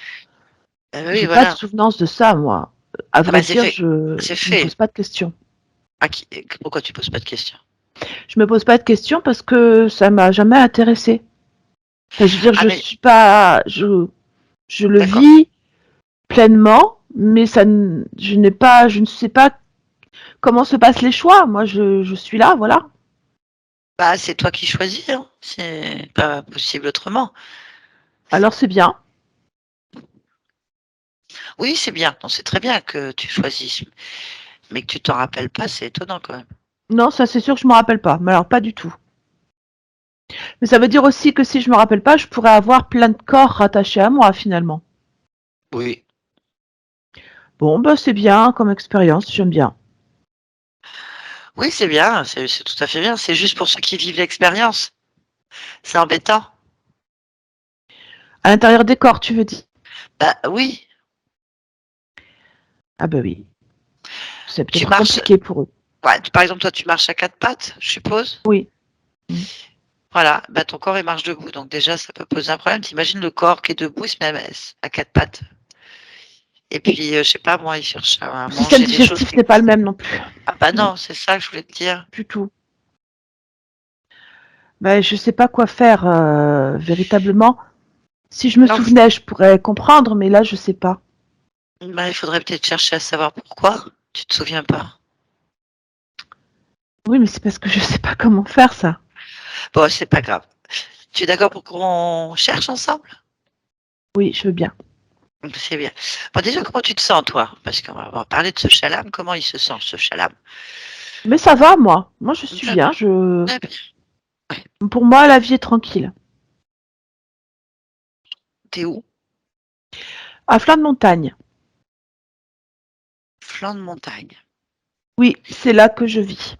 Speaker 1: oui,
Speaker 2: J'ai pas de
Speaker 1: voilà.
Speaker 2: souvenance de ça, moi. À
Speaker 1: Ah
Speaker 2: vrai
Speaker 1: bah, c'est
Speaker 2: dire,
Speaker 1: fait. C'est
Speaker 2: je me pose
Speaker 1: fait.
Speaker 2: pas de questions.
Speaker 1: Ah, pourquoi tu poses pas de questions?
Speaker 2: Je me pose pas de questions parce que ça m'a jamais intéressé. Enfin, je veux dire,
Speaker 1: Ah, mais
Speaker 2: je le
Speaker 1: d'accord.
Speaker 2: vis pleinement, mais je ne sais pas comment se passent les choix. Moi, je suis là, voilà.
Speaker 1: Bah, c'est toi qui choisis, hein. C'est pas possible autrement.
Speaker 2: Alors c'est bien.
Speaker 1: Oui, c'est bien. Non, c'est très bien que tu choisisses, mais que tu t'en rappelles pas, c'est étonnant quand même.
Speaker 2: Non, ça c'est sûr que je me rappelle pas. Mais alors pas du tout. Mais ça veut dire aussi que si je me rappelle pas, je pourrais avoir plein de corps rattachés à moi finalement.
Speaker 1: Oui.
Speaker 2: Bon, bah c'est bien comme expérience, j'aime bien.
Speaker 1: Oui, c'est bien, c'est tout à fait bien. C'est juste pour ceux qui vivent l'expérience. C'est embêtant.
Speaker 2: À l'intérieur des corps, tu veux dire?
Speaker 1: Bah oui,
Speaker 2: Ah bah oui. C'est
Speaker 1: tu
Speaker 2: peut-être
Speaker 1: marches.
Speaker 2: compliqué pour eux.
Speaker 1: Ouais, par exemple, toi, tu marches à quatre pattes, je suppose.
Speaker 2: Oui. Mm.
Speaker 1: Voilà, bah ton corps il marche debout, donc déjà ça peut poser un problème. T'imagines le corps qui est debout, il se met à quatre pattes. Et puis, je sais pas, moi, il cherche à
Speaker 2: Le système
Speaker 1: manger des choses
Speaker 2: digestif
Speaker 1: qui.
Speaker 2: n'est pas le même non plus.
Speaker 1: Ah bah
Speaker 2: Non,
Speaker 1: non, c'est ça que je voulais te dire.
Speaker 2: du tout. Bah, je sais pas quoi faire véritablement. Si je me
Speaker 1: Non,
Speaker 2: souvenais, je pourrais comprendre, mais là, je sais pas.
Speaker 1: bah, il faudrait peut-être chercher à savoir pourquoi. Tu te souviens pas.
Speaker 2: Oui, mais c'est parce que je sais pas comment faire ça.
Speaker 1: Bon, c'est pas grave. Tu es d'accord pour qu'on cherche ensemble?
Speaker 2: Oui, je veux bien.
Speaker 1: C'est bien. Bon, déjà, comment tu te sens, toi? Parce qu'on va parler de ce chalam. Comment il se sent, ce chalam?
Speaker 2: Mais ça va, moi. Moi, je suis
Speaker 1: Très
Speaker 2: bien.
Speaker 1: bien.
Speaker 2: Je...
Speaker 1: Très bien. Ouais.
Speaker 2: Pour moi, la vie est tranquille.
Speaker 1: T'es où?
Speaker 2: À flanc de montagne.
Speaker 1: Flanc de montagne.
Speaker 2: Oui, c'est là que je vis.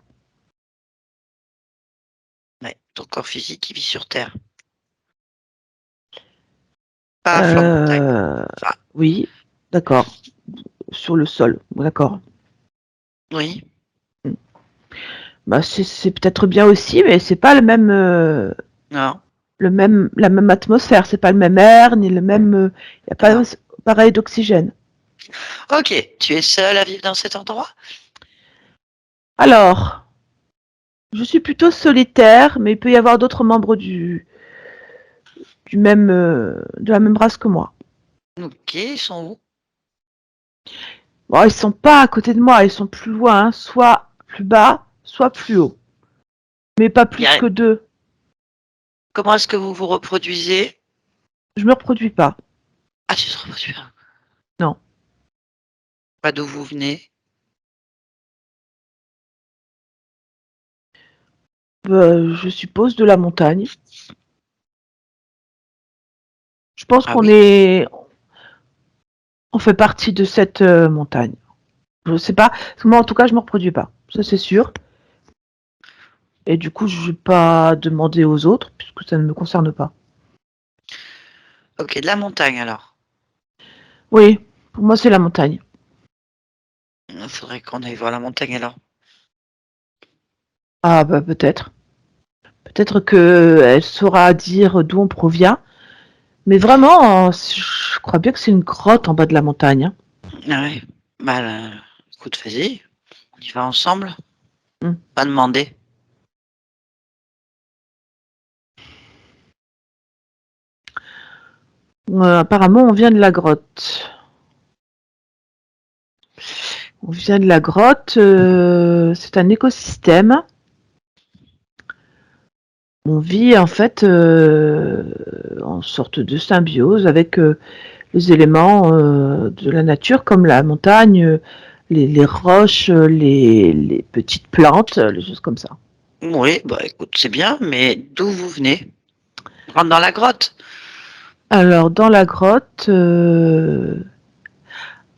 Speaker 1: Ouais. Ton corps physique, il vit sur Terre. Pas à flanc de montagne.
Speaker 2: Euh...
Speaker 1: Enfin,
Speaker 2: Oui, d'accord. Sur le sol, d'accord.
Speaker 1: oui.
Speaker 2: Bah, c'est peut-être bien aussi, mais c'est pas
Speaker 1: Non.
Speaker 2: la même atmosphère. C'est pas le même air, ni le même. Y a pas
Speaker 1: Non.
Speaker 2: pareil d'oxygène.
Speaker 1: Ok. Tu es seul à vivre dans cet endroit?
Speaker 2: Alors, je suis plutôt solitaire, mais il peut y avoir d'autres membres du même, de la même race que moi.
Speaker 1: Ok. Ils sont où?
Speaker 2: Bon, ils sont pas à côté de moi, ils sont plus loin, hein, soit plus bas, soit plus haut. Mais pas
Speaker 1: Il y
Speaker 2: plus
Speaker 1: a-
Speaker 2: que deux.
Speaker 1: Comment est-ce que vous vous reproduisez?
Speaker 2: Je me reproduis pas.
Speaker 1: Ah, tu te reproduis pas.
Speaker 2: Non.
Speaker 1: Pas d'où vous venez?
Speaker 2: Je suppose de la montagne. Je pense
Speaker 1: Ah oui.
Speaker 2: on fait partie de cette montagne. Je sais pas. Moi, en tout cas, je me reproduis pas. Ça, c'est sûr. Et du coup, je vais pas demander aux autres, puisque ça ne me concerne pas.
Speaker 1: Ok. De la montagne, alors.
Speaker 2: Oui, pour moi, c'est la montagne.
Speaker 1: Il faudrait qu'on aille voir la montagne, alors.
Speaker 2: Ah, bah, peut-être. Peut-être qu'elle saura dire d'où on provient. Mais vraiment, je crois bien que c'est une grotte en bas de la montagne, hein.
Speaker 1: Ah ouais. Bah, écoute, vas-y. On y va ensemble.
Speaker 2: Hmm.
Speaker 1: Pas demander.
Speaker 2: Apparemment, on vient de la grotte. On vient de la grotte. C'est un écosystème. On vit en fait en sorte de symbiose avec les éléments de la nature, comme la montagne, les roches, les petites plantes, les choses comme ça.
Speaker 1: Oui, bah écoute, c'est bien, mais d'où vous venez? On rentre dans la grotte.
Speaker 2: Alors, dans la grotte,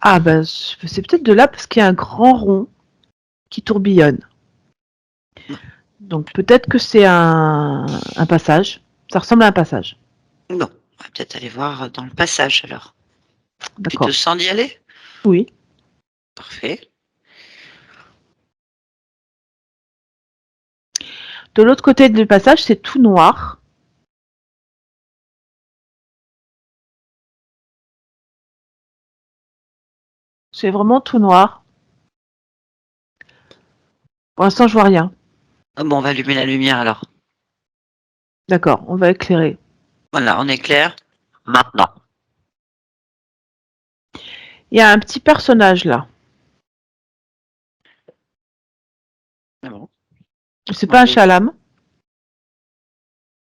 Speaker 2: ah ben, c'est peut-être de là parce qu'il y a un grand rond qui tourbillonne. Donc peut-être que c'est un passage. Ça ressemble à un passage.
Speaker 1: Bon, on va peut-être aller voir dans le passage alors. Tu te
Speaker 2: D'accord.
Speaker 1: sens d'y aller?
Speaker 2: Oui.
Speaker 1: Parfait.
Speaker 2: De l'autre côté du passage, c'est tout noir. C'est vraiment tout noir. Pour l'instant, je vois rien.
Speaker 1: Ah bon, on va allumer la lumière alors.
Speaker 2: D'accord, on va éclairer.
Speaker 1: Voilà, on est clair. Maintenant.
Speaker 2: Il y a un petit personnage là.
Speaker 1: Ah bon.
Speaker 2: C'est pas un
Speaker 1: Demandez.
Speaker 2: chalam.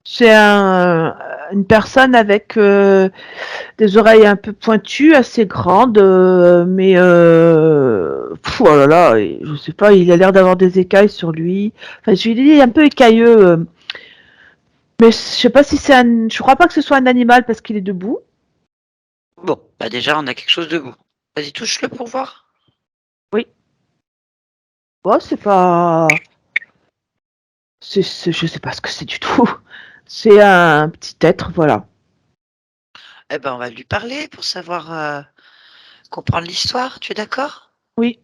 Speaker 2: C'est une personne avec des oreilles un peu pointues, assez grandes, mais oh là là, je sais pas, il a l'air d'avoir des écailles sur lui. Enfin, je lui dis un peu écailleux, mais je sais pas si c'est un. Je crois pas que ce soit un animal parce qu'il est debout.
Speaker 1: Bon, bah déjà, on a quelque chose debout. Vas-y, touche-le pour voir.
Speaker 2: Oui. Bon, c'est pas. Je sais pas ce que c'est du tout. C'est un petit être, voilà.
Speaker 1: Eh ben, on va lui parler pour savoir comprendre l'histoire. Tu es d'accord?
Speaker 2: Oui,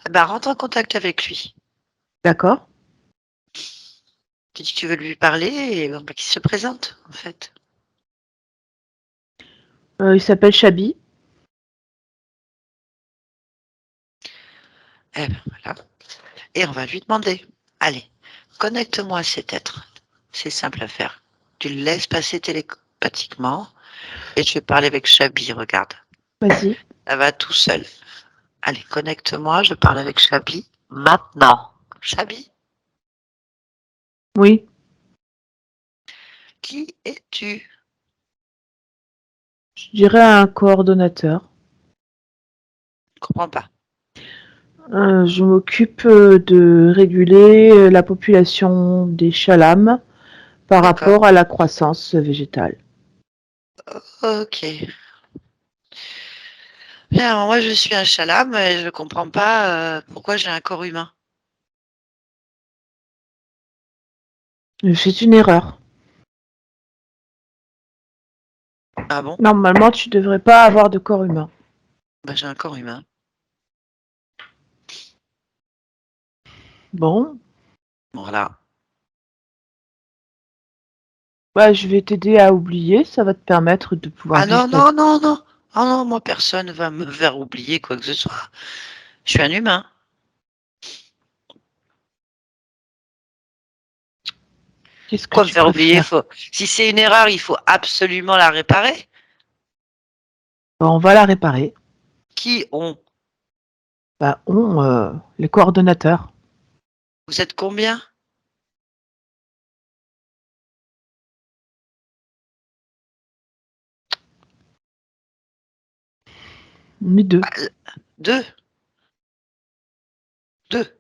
Speaker 1: Eh ben, rentre en contact avec lui.
Speaker 2: d'accord.
Speaker 1: Tu dis que tu veux lui parler et bon, bah, qu'il se présente, en fait.
Speaker 2: Il s'appelle Chabi.
Speaker 1: Eh ben, voilà. Et on va lui demander, allez, connecte-moi à cet être. C'est simple à faire. Tu le laisses passer télépathiquement et je vais parler avec Chabi, regarde.
Speaker 2: Vas-y.
Speaker 1: Ça va tout seul. Allez, connecte-moi, je parle avec Chabi maintenant. Chabi?
Speaker 2: Oui,
Speaker 1: Qui es-tu?
Speaker 2: je dirais un coordonnateur.
Speaker 1: Je comprends pas.
Speaker 2: Je m'occupe de réguler la population des chalames par
Speaker 1: D'accord.
Speaker 2: rapport à la croissance végétale.
Speaker 1: Ok. Bien, alors moi je suis un chalam et je comprends pas pourquoi j'ai un corps humain.
Speaker 2: C'est une erreur.
Speaker 1: Ah bon?
Speaker 2: Normalement, tu devrais pas avoir de corps humain.
Speaker 1: Bah, j'ai un corps humain.
Speaker 2: Bon,
Speaker 1: Voilà.
Speaker 2: bah, je vais t'aider à oublier. Ça va te permettre de pouvoir
Speaker 1: Ah
Speaker 2: vivre
Speaker 1: non,
Speaker 2: ta vie.
Speaker 1: non, non, non. Ah non, moi personne va me faire oublier quoi que ce soit. Je suis un humain.
Speaker 2: Qu'est-ce que
Speaker 1: Quoi me
Speaker 2: tu
Speaker 1: faire oublier?
Speaker 2: préfères?
Speaker 1: Faut... Si c'est une erreur, il faut absolument la réparer.
Speaker 2: Bah, on va la réparer.
Speaker 1: Qui ont?
Speaker 2: Bah, les coordonnateurs.
Speaker 1: Vous êtes combien?
Speaker 2: On est deux.
Speaker 1: Bah, deux. Deux.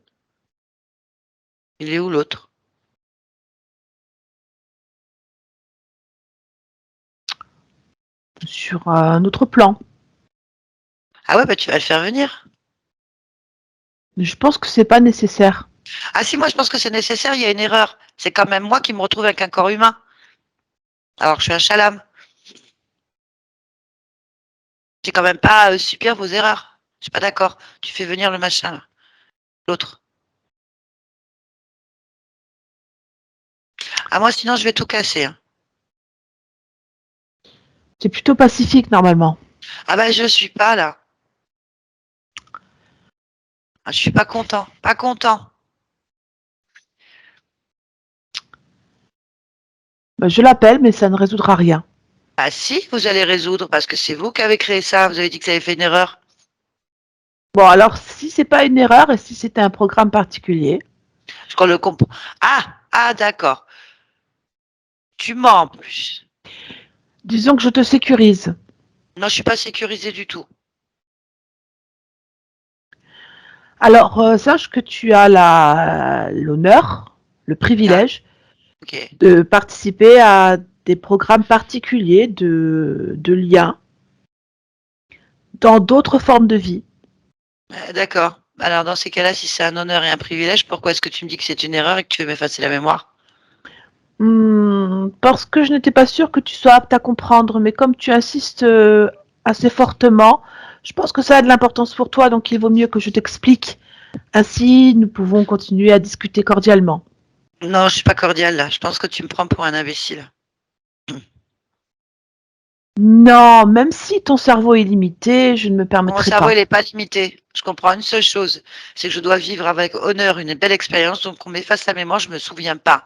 Speaker 1: Il est où l'autre?
Speaker 2: Sur un autre plan.
Speaker 1: Ah ouais, bah tu vas le faire venir.
Speaker 2: Je pense que c'est pas nécessaire.
Speaker 1: Ah si, moi je pense que c'est nécessaire, il y a une erreur. C'est quand même moi qui me retrouve avec un corps humain. Alors que je suis un chalam. J'ai quand même pas subir vos erreurs. Je suis pas d'accord. Tu fais venir le machin, là. L'autre. Ah moi sinon je vais tout casser, hein.
Speaker 2: C'est plutôt pacifique normalement.
Speaker 1: Ah bah je suis pas là. Ah, je suis pas content. Pas content.
Speaker 2: Bah, je l'appelle, mais ça ne résoudra rien.
Speaker 1: Ah si, vous allez résoudre parce que c'est vous qui avez créé ça. Vous avez dit que ça avait fait une erreur.
Speaker 2: Bon, alors, si c'est pas une erreur et si c'était un programme particulier,
Speaker 1: Je crois le comprends. Ah d'accord. Tu mens en plus.
Speaker 2: disons que je te sécurise.
Speaker 1: Non, je suis pas sécurisée du tout.
Speaker 2: Alors, sache que tu as l'honneur, le
Speaker 1: Ah,
Speaker 2: privilège
Speaker 1: ok.
Speaker 2: de participer à des programmes particuliers de liens dans d'autres formes de vie.
Speaker 1: D'accord. Alors dans ces cas-là, si c'est un honneur et un privilège, pourquoi est-ce que tu me dis que c'est une erreur et que tu veux m'effacer la mémoire?
Speaker 2: Parce que je n'étais pas sûre que tu sois apte à comprendre, mais comme tu insistes assez fortement, je pense que ça a de l'importance pour toi, donc il vaut mieux que je t'explique. Ainsi, nous pouvons continuer à discuter cordialement.
Speaker 1: Non, je suis pas cordiale là. Je pense que tu me prends pour un imbécile.
Speaker 2: Non, même si ton cerveau est limité, je ne me
Speaker 1: Mon
Speaker 2: permettrai
Speaker 1: cerveau,
Speaker 2: pas.
Speaker 1: il n'est pas limité. Je comprends une seule chose, c'est que je dois vivre avec honneur une belle expérience, donc on m'efface la mémoire, je me souviens pas.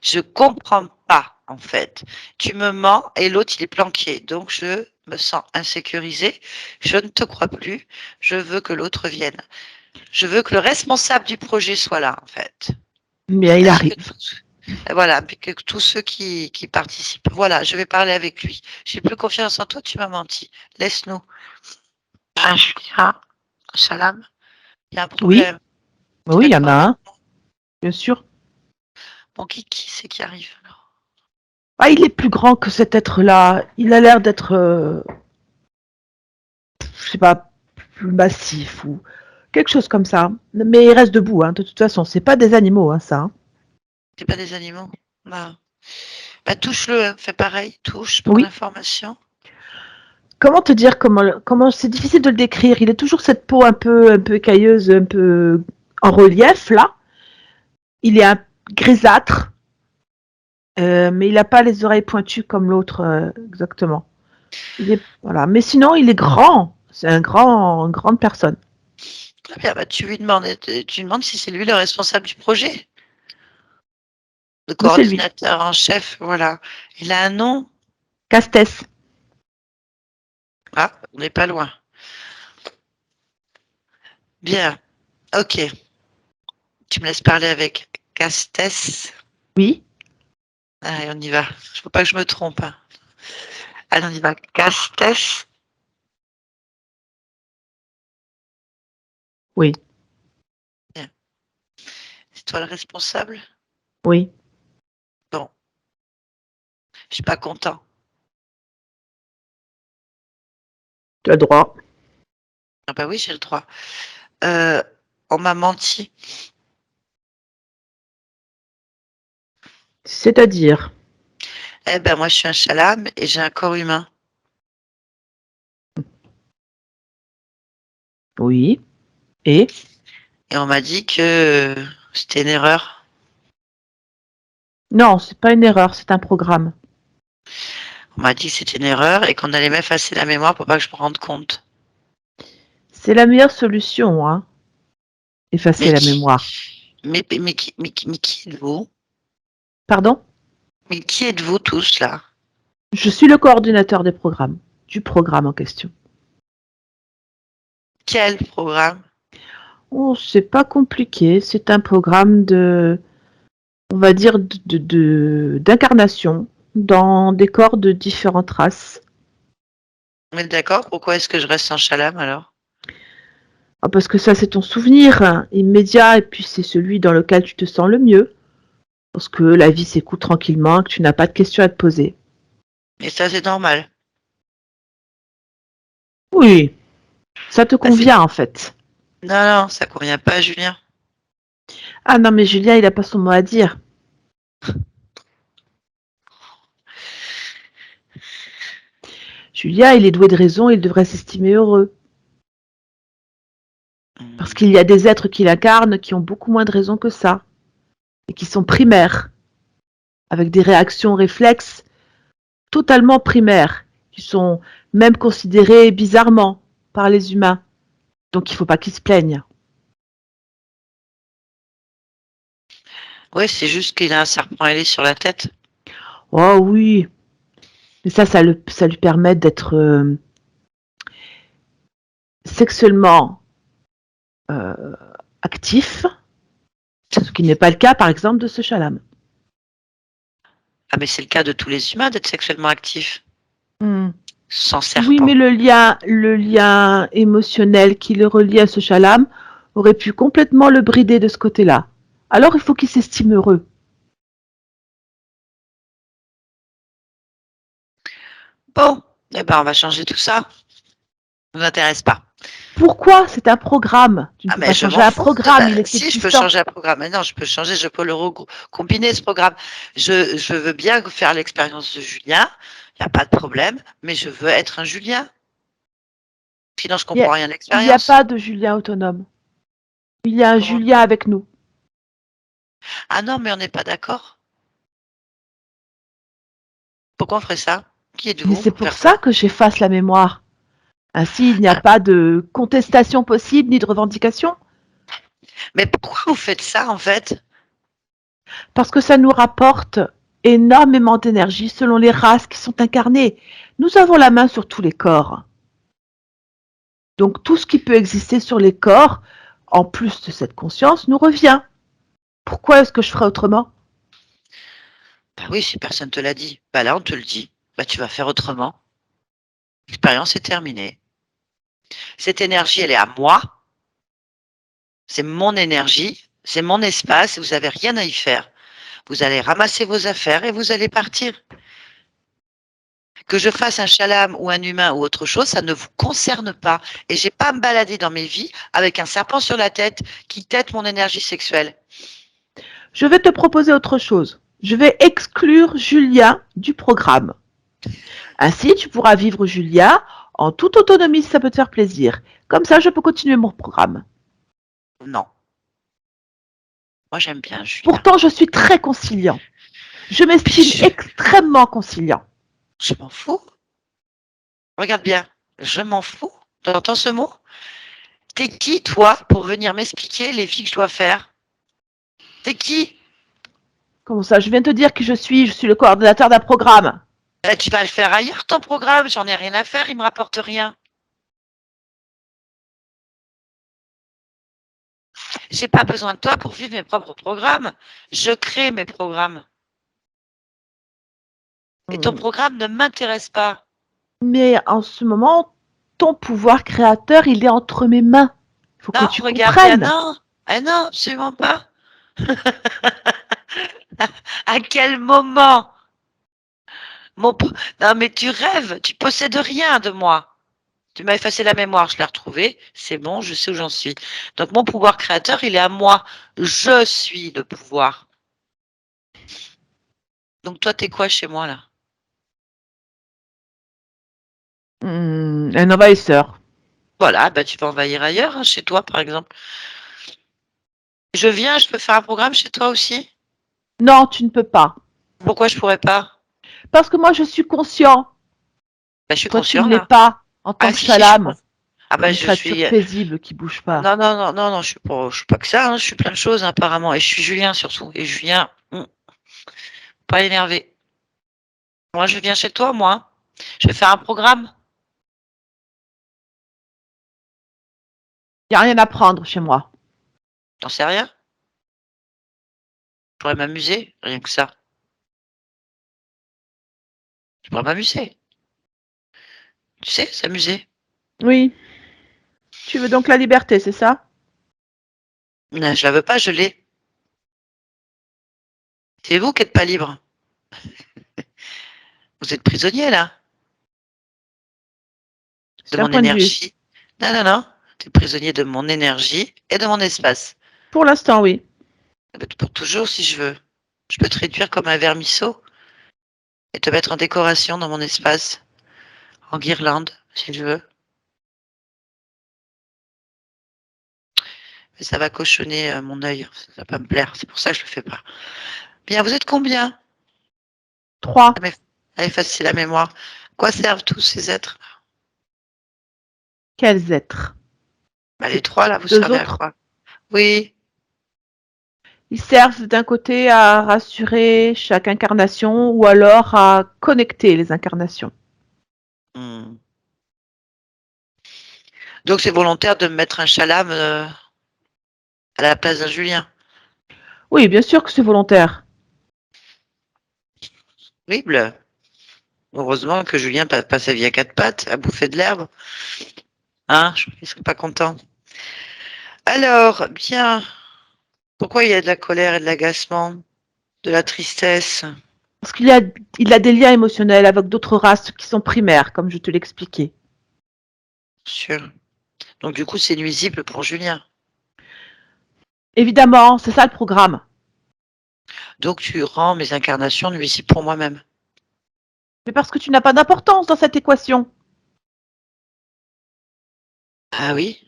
Speaker 1: Je comprends pas, en fait. Tu me mens et l'autre, il est planqué. Donc je me sens insécurisée. Je ne te crois plus. Je veux que l'autre vienne. Je veux que le responsable du projet soit là, en fait.
Speaker 2: Bien, il
Speaker 1: Ainsi que
Speaker 2: arrive.
Speaker 1: tous. Voilà, puis que tous ceux qui participent. Voilà, je vais parler avec lui. J'ai plus confiance en toi, tu m'as menti. Laisse-nous. Ah, Julia, salam. Il y a un
Speaker 2: Oui,
Speaker 1: problème. Tu
Speaker 2: oui,
Speaker 1: viens
Speaker 2: il
Speaker 1: de
Speaker 2: y en a
Speaker 1: parler.
Speaker 2: un, bien sûr.
Speaker 1: Bon, qui c'est qui arrive alors?
Speaker 2: Ah, il est plus grand que cet être-là. Il a l'air d'être, je sais pas, plus massif ou quelque chose comme ça. Mais il reste debout, hein. De toute façon, c'est pas des animaux, hein, ça, hein.
Speaker 1: C'est pas des animaux? Bah, touche-le, hein. Fais pareil, touche pour
Speaker 2: Oui.
Speaker 1: l'information.
Speaker 2: Comment te dire comment c'est difficile de le décrire. Il a toujours cette peau un peu écailleuse, un peu en relief là. Il est un grisâtre, mais il n'a pas les oreilles pointues comme l'autre exactement. Il est voilà. Mais sinon, il est grand. C'est une grande personne.
Speaker 1: Très bien, bah, tu lui demandes si c'est lui le responsable du projet. Le
Speaker 2: Oui, c'est lui.
Speaker 1: coordinateur en chef, voilà. Il a un nom?
Speaker 2: Castès.
Speaker 1: Ah, on n'est pas loin. Bien, ok. Tu me laisses parler avec Castès.
Speaker 2: Oui.
Speaker 1: Allez, on y va. Il ne faut pas que je me trompe. Hein. Allez, on y va. Casse-tête.
Speaker 2: Oui.
Speaker 1: C'est toi le responsable?
Speaker 2: Oui.
Speaker 1: Bon, je suis pas content.
Speaker 2: Tu as le droit.
Speaker 1: Ah bah oui, j'ai le droit. On m'a menti.
Speaker 2: C'est-à-dire?
Speaker 1: Eh ben moi, je suis un chalam et j'ai un corps humain.
Speaker 2: Oui. Et?
Speaker 1: Et on m'a dit que c'était une erreur.
Speaker 2: Non, c'est pas une erreur, c'est un programme.
Speaker 1: On m'a dit que c'était une erreur et qu'on allait m'effacer la mémoire pour pas que je me rende compte.
Speaker 2: C'est la meilleure solution, hein. Effacer
Speaker 1: Mais
Speaker 2: la
Speaker 1: qui,
Speaker 2: mémoire.
Speaker 1: mais qui êtes-vous?
Speaker 2: Pardon?
Speaker 1: Mais qui êtes-vous tous là?
Speaker 2: Je suis le coordinateur des programmes, du programme en question.
Speaker 1: Quel programme?
Speaker 2: Oh, c'est pas compliqué, c'est un programme on va dire, d'incarnation dans des corps de différentes races.
Speaker 1: Mais d'accord, pourquoi est-ce que je reste en chalam alors?
Speaker 2: Ah, parce que ça, c'est ton souvenir hein, immédiat et puis c'est celui dans lequel tu te sens le mieux. Parce que la vie s'écoule tranquillement, que tu n'as pas de questions à te poser.
Speaker 1: Et ça, c'est normal.
Speaker 2: Oui, ça te
Speaker 1: Bah,
Speaker 2: convient en fait.
Speaker 1: non, non, ça convient pas à Julien.
Speaker 2: Ah non, mais Julien, il n'a pas son mot à dire. Julien, il est doué de raison, il devrait s'estimer heureux. Parce qu'il y a des êtres qui l'incarnent qui ont beaucoup moins de raison que ça. Et qui sont primaires. Avec des réactions réflexes totalement primaires. Qui sont même considérées bizarrement par les humains. Donc il ne faut pas qu'ils se plaignent.
Speaker 1: Ouais, c'est juste qu'il a un serpent ailé sur la tête.
Speaker 2: Oh oui. Mais ça lui permet d'être sexuellement euh, actif. Ce qui n'est pas le cas, par exemple, de ce chalam.
Speaker 1: Ah, mais c'est le cas de tous les humains d'être sexuellement actifs.
Speaker 2: Hmm.
Speaker 1: Sans
Speaker 2: Oui,
Speaker 1: serpent.
Speaker 2: mais le lien émotionnel qui le relie à ce chalam aurait pu complètement le brider de ce côté-là. Alors il faut qu'il s'estime heureux.
Speaker 1: Bon, eh ben on va changer tout ça. Ça ne nous intéresse pas.
Speaker 2: Pourquoi? C'est un programme. Tu ne
Speaker 1: Ah,
Speaker 2: peux
Speaker 1: mais
Speaker 2: pas
Speaker 1: je
Speaker 2: changer
Speaker 1: m'en
Speaker 2: un
Speaker 1: fous.
Speaker 2: programme, il est
Speaker 1: Si, je peux
Speaker 2: existant.
Speaker 1: changer un programme. Mais non, je peux changer, je peux combiner ce programme. Je veux bien faire l'expérience de Julien. Il n'y a pas de problème. Mais je veux être un Julien. Sinon, je comprends rien à
Speaker 2: Il n'y a
Speaker 1: l'expérience.
Speaker 2: pas de Julien autonome. Il y a un
Speaker 1: Comment?
Speaker 2: Julien avec nous.
Speaker 1: Ah non, mais on n'est pas d'accord. Pourquoi on ferait ça? Qui
Speaker 2: Mais
Speaker 1: êtes-vous
Speaker 2: c'est
Speaker 1: pour
Speaker 2: pour
Speaker 1: faire
Speaker 2: ça
Speaker 1: ça?
Speaker 2: que j'efface la mémoire. Ainsi, il n'y a
Speaker 1: Ah,
Speaker 2: pas de contestation possible ni de revendication.
Speaker 1: mais pourquoi vous faites ça, en fait?
Speaker 2: Parce que ça nous rapporte énormément d'énergie selon les races qui sont incarnées. Nous avons la main sur tous les corps. Donc tout ce qui peut exister sur les corps, en plus de cette conscience, nous revient. Pourquoi est-ce que je ferais autrement?
Speaker 1: Bah oui, si personne te l'a dit. Bah là, on te le dit. Bah tu vas faire autrement. L'expérience est terminée. Cette énergie, elle est à moi. C'est mon énergie. C'est mon espace. Et vous n'avez rien à y faire. Vous allez ramasser vos affaires et vous allez partir. Que je fasse un chalam ou un humain ou autre chose, ça ne vous concerne pas. Et j'ai pas à me balader dans mes vies avec un serpent sur la tête qui tète mon énergie sexuelle.
Speaker 2: Je vais te proposer autre chose. Je vais exclure Julia du programme. Ainsi, tu pourras vivre Julia en toute autonomie si ça peut te faire plaisir. Comme ça, je peux continuer mon programme.
Speaker 1: Non. Moi, j'aime bien Julien.
Speaker 2: Pourtant, je suis très conciliant. Je
Speaker 1: Puis
Speaker 2: m'estime extrêmement conciliant.
Speaker 1: je m'en fous. Regarde bien. Je m'en fous. Tu entends ce mot? T'es qui, toi, pour venir m'expliquer les vies que je dois faire? T'es qui?
Speaker 2: Comment ça? Je viens de te dire qui je suis. Je suis le coordinateur d'un programme.
Speaker 1: Tu vas le faire ailleurs, ton programme. J'en ai rien à faire, il me rapporte rien. J'ai pas besoin de toi pour vivre mes propres programmes. Je crée mes programmes. Et ton programme ne m'intéresse pas.
Speaker 2: Mais en ce moment, ton pouvoir créateur, il est entre mes mains. Il faut que
Speaker 1: Non,
Speaker 2: tu
Speaker 1: regarde bien,
Speaker 2: comprennes.
Speaker 1: non. Ah non, absolument pas. À quel moment Non, mais tu rêves, tu possèdes rien de moi. Tu m'as effacé la mémoire, je l'ai retrouvée. C'est bon, je sais où j'en suis. Donc mon pouvoir créateur, il est à moi. Je suis le pouvoir. Donc toi, t'es quoi chez moi là?
Speaker 2: Un envahisseur.
Speaker 1: Voilà, bah tu peux envahir ailleurs, hein, chez toi par exemple. Je viens, je peux faire un programme chez toi aussi?
Speaker 2: Non, tu ne peux pas.
Speaker 1: Pourquoi je pourrais pas?
Speaker 2: Parce que moi, je suis conscient.
Speaker 1: Bah, je suis
Speaker 2: Toi, tu ne
Speaker 1: conscient
Speaker 2: l'es
Speaker 1: là.
Speaker 2: pas. En tant
Speaker 1: Ah
Speaker 2: que
Speaker 1: si, je suis
Speaker 2: Chalam,
Speaker 1: conscient. Ah bah
Speaker 2: une
Speaker 1: je
Speaker 2: créature
Speaker 1: suis.
Speaker 2: paisible qui bouge pas.
Speaker 1: Non, non, non, non, non, je suis pas que ça, hein, je suis plein de choses apparemment. Et je suis Julien surtout. Et Julien, pas énervé. Moi, je viens chez toi, moi. Je vais faire un programme.
Speaker 2: Il n'y a rien à prendre chez moi.
Speaker 1: T'en sais rien? Je pourrais m'amuser, rien que ça. Je pourrais m'amuser. Tu sais, s'amuser.
Speaker 2: Oui. Tu veux donc la liberté, c'est ça?
Speaker 1: Non, je la veux pas, je l'ai. C'est vous qui n'êtes pas libre. Vous êtes prisonnier là, de
Speaker 2: C'est un
Speaker 1: mon
Speaker 2: point de vue.
Speaker 1: énergie. Non, non, non. Tu es prisonnier de mon énergie et de mon espace.
Speaker 2: Pour l'instant, oui.
Speaker 1: Pour toujours si je veux. Je peux te réduire comme un vermisseau et te mettre en décoration dans mon espace, en guirlande, si je veux. Mais ça va cochonner mon œil. Ça va pas me plaire. C'est pour ça que je le fais pas. Bien, vous êtes combien?
Speaker 2: 3.
Speaker 1: À effacer la mémoire. À quoi servent tous ces êtres?
Speaker 2: Quels êtres?
Speaker 1: Bah, les
Speaker 2: Les
Speaker 1: trois là, vous
Speaker 2: deux
Speaker 1: servez à
Speaker 2: autres?
Speaker 1: quoi? Oui.
Speaker 2: Ils servent d'un côté à rassurer chaque incarnation ou alors à connecter les incarnations.
Speaker 1: Hmm. Donc c'est volontaire de me mettre un chalam à la place d'un Julien.
Speaker 2: Oui, bien sûr que c'est volontaire.
Speaker 1: Horrible. Heureusement que Julien passe pas sa vie à quatre pattes, à bouffer de l'herbe. Hein, il serait pas content. Alors, bien, pourquoi il y a de la colère et de l'agacement, de la tristesse?
Speaker 2: Parce il a des liens émotionnels avec d'autres races qui sont primaires, comme je te l'expliquais.
Speaker 1: Sûr. Donc du coup, c'est nuisible pour Julien.
Speaker 2: Évidemment, c'est ça le programme.
Speaker 1: Donc tu rends mes incarnations nuisibles pour moi-même.
Speaker 2: Mais parce que tu n'as pas d'importance dans cette équation.
Speaker 1: Ah oui?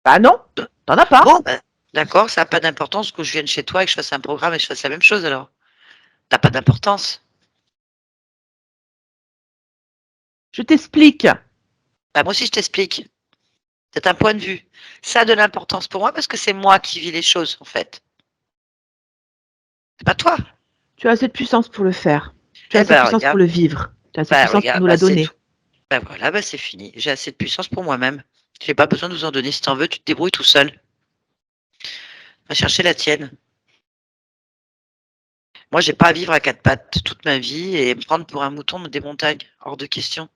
Speaker 2: Bah non, t'en as pas.
Speaker 1: Bon, ben, d'accord, ça n'a pas d'importance que je vienne chez toi et que je fasse un programme et que je fasse la même chose alors. T'as pas d'importance.
Speaker 2: Je t'explique.
Speaker 1: Bah, moi aussi, je t'explique. C'est un point de vue. Ça a de l'importance pour moi parce que c'est moi qui vis les choses, en fait. C'est pas toi.
Speaker 2: Tu as assez de puissance pour le faire. Tu as
Speaker 1: Eh
Speaker 2: assez de
Speaker 1: ben,
Speaker 2: puissance
Speaker 1: regarde.
Speaker 2: pour le vivre. Tu as assez de
Speaker 1: Bah,
Speaker 2: puissance pour
Speaker 1: regarde,
Speaker 2: nous
Speaker 1: bah,
Speaker 2: la
Speaker 1: c'est tout.
Speaker 2: donner.
Speaker 1: Bah, voilà, bah, c'est fini. J'ai assez de puissance pour moi-même. J'ai pas besoin de vous en donner. Si t'en veux, tu te débrouilles tout seul. Va chercher la tienne. Moi, j'ai pas à vivre à quatre pattes toute ma vie et me prendre pour un mouton des montagnes. Hors de question.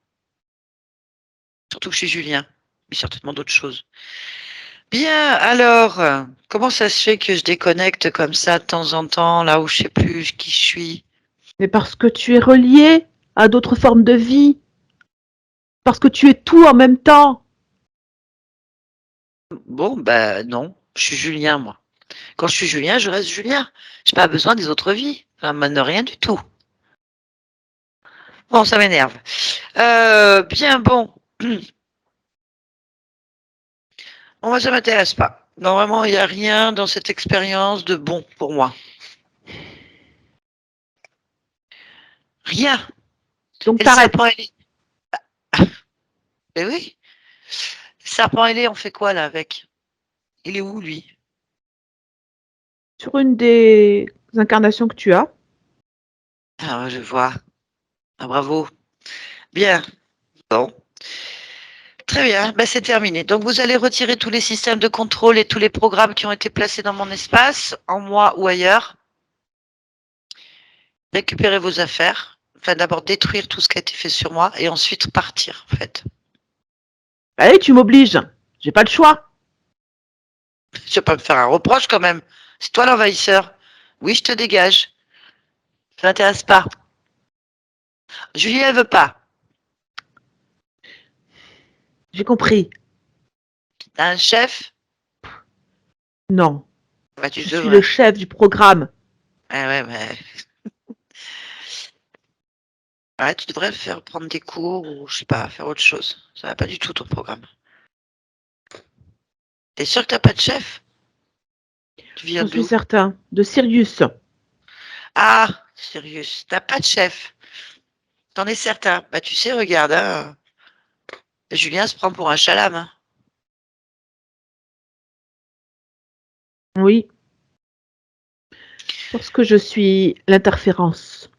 Speaker 1: Surtout que je suis Julien. Mais certainement d'autres choses. Bien, alors, comment ça se fait que je déconnecte comme ça de temps en temps, là où je sais plus qui je suis?
Speaker 2: Mais parce que tu es relié à d'autres formes de vie. Parce que tu es tout en même temps.
Speaker 1: Bon, bah non, je suis Julien, moi. Quand je suis Julien, je reste Julien. J'ai pas besoin des autres vies. Ça m'amène rien du tout. Bon, ça m'énerve. Bien, bon. Moi, ça m'intéresse pas. Non, vraiment, il n'y a rien dans cette expérience de bon pour moi. Rien.
Speaker 2: Donc
Speaker 1: Et le
Speaker 2: t'arrêtes.
Speaker 1: serpent ailé. Eh oui. Le serpent ailé, on fait quoi là avec? Il est où, lui?
Speaker 2: Sur une des incarnations que tu as,
Speaker 1: Ah, je vois. Ah, bravo. Bien. Bon. Très bien, bah, c'est terminé. Donc vous allez retirer tous les systèmes de contrôle et tous les programmes qui ont été placés dans mon espace, en moi ou ailleurs. Récupérer vos affaires. Enfin, d'abord détruire tout ce qui a été fait sur moi et ensuite partir, en fait.
Speaker 2: Allez, tu m'obliges. J'ai pas le choix.
Speaker 1: Tu vas pas me faire un reproche quand même. C'est toi l'envahisseur. Oui, je te dégage. Ça m'intéresse pas. Julie, elle veut pas.
Speaker 2: J'ai compris.
Speaker 1: T'as un chef?
Speaker 2: Non.
Speaker 1: Bah, tu
Speaker 2: Je suis le
Speaker 1: devrais.
Speaker 2: chef du programme.
Speaker 1: Ah ouais, mais ouais, tu devrais faire prendre des cours ou je sais pas, faire autre chose. Ça va pas du tout ton programme. T'es sûr que t'as pas de chef? Tu viens
Speaker 2: J'en suis
Speaker 1: d'où?
Speaker 2: certain. De Sirius.
Speaker 1: Ah, sérieux, t'as pas de chef. T'en es certain. Bah tu sais, regarde, hein, Julien se prend pour un chalam, hein.
Speaker 2: Oui. Parce que je suis l'interférence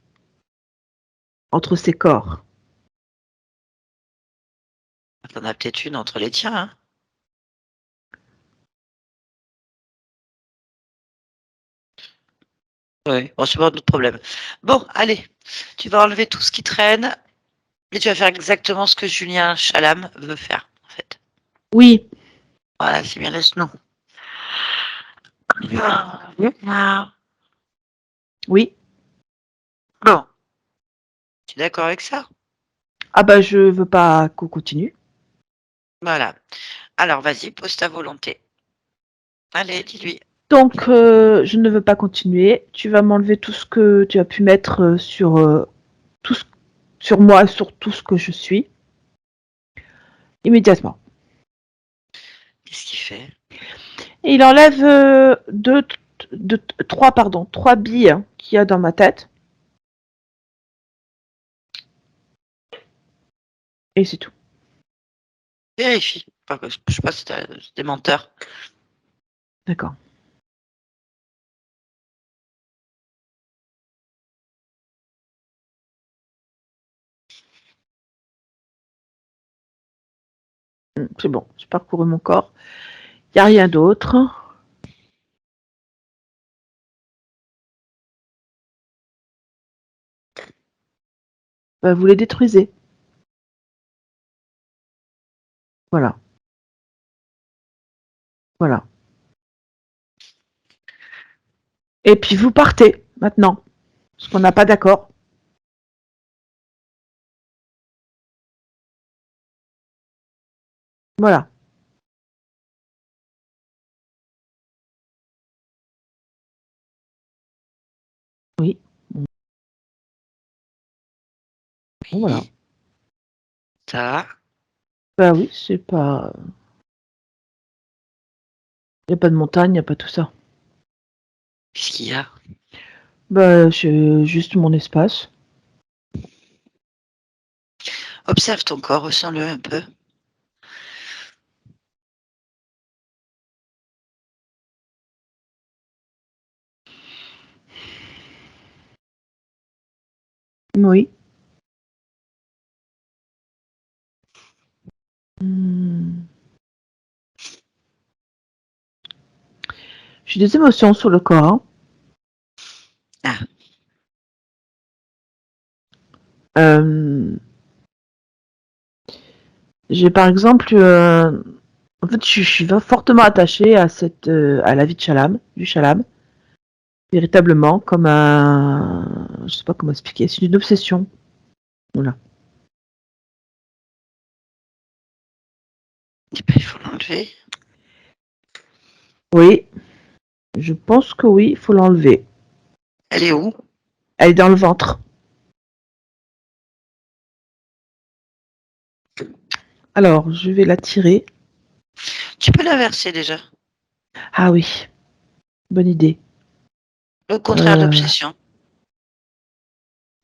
Speaker 2: entre ces corps.
Speaker 1: T'en as peut-être une entre les tiens, hein. Oui, bon, c'est pas notre problème. Bon, allez, tu vas enlever tout ce qui traîne et tu vas faire exactement ce que Julien Chalam veut faire, en fait.
Speaker 2: Oui.
Speaker 1: Voilà, c'est bien, laisse-nous.
Speaker 2: Oui.
Speaker 1: Bon, tu es d'accord avec ça?
Speaker 2: Ah bah je veux pas qu'on continue.
Speaker 1: Voilà. Alors, vas-y, pose ta volonté. Allez, dis-lui.
Speaker 2: Donc je ne veux pas continuer. Tu vas m'enlever tout ce que tu as pu mettre sur tout ce- sur moi, sur tout ce que je suis, immédiatement.
Speaker 1: Qu'est-ce qu'il fait?
Speaker 2: Et il enlève trois billes qu'il y a dans ma tête. Et c'est tout.
Speaker 1: Vérifie. Enfin, je sais pas si t'as des menteurs.
Speaker 2: D'accord. C'est bon, j'ai parcouru mon corps. Il n'y a rien d'autre. Bah, vous les détruisez. Voilà. Voilà. Et puis vous partez maintenant. Parce qu'on n'a pas d'accord. Voilà. Oui. Bon, voilà.
Speaker 1: Ça.
Speaker 2: Bah oui, c'est pas. Il n'y a pas de montagne, il n'y a pas tout ça.
Speaker 1: Qu'est-ce qu'il y a?
Speaker 2: Bah, c'est juste mon espace.
Speaker 1: Observe ton corps, ressens-le un peu.
Speaker 2: Oui. Hmm. J'ai des émotions sur le corps. Hein.
Speaker 1: Ah,
Speaker 2: Euh, j'ai par exemple, en fait, je suis fortement attachée à à la vie de Chalam, du Chalam, véritablement comme je sais pas comment expliquer, c'est une obsession. Voilà.
Speaker 1: eh ben, il faut l'enlever.
Speaker 2: Oui, je pense que oui, il faut l'enlever.
Speaker 1: Elle est où?
Speaker 2: Elle est dans le ventre. Alors, je vais la tirer.
Speaker 1: Tu peux l'inverser déjà.
Speaker 2: Ah oui, bonne idée.
Speaker 1: Le contraire de
Speaker 2: Euh,
Speaker 1: l'obsession.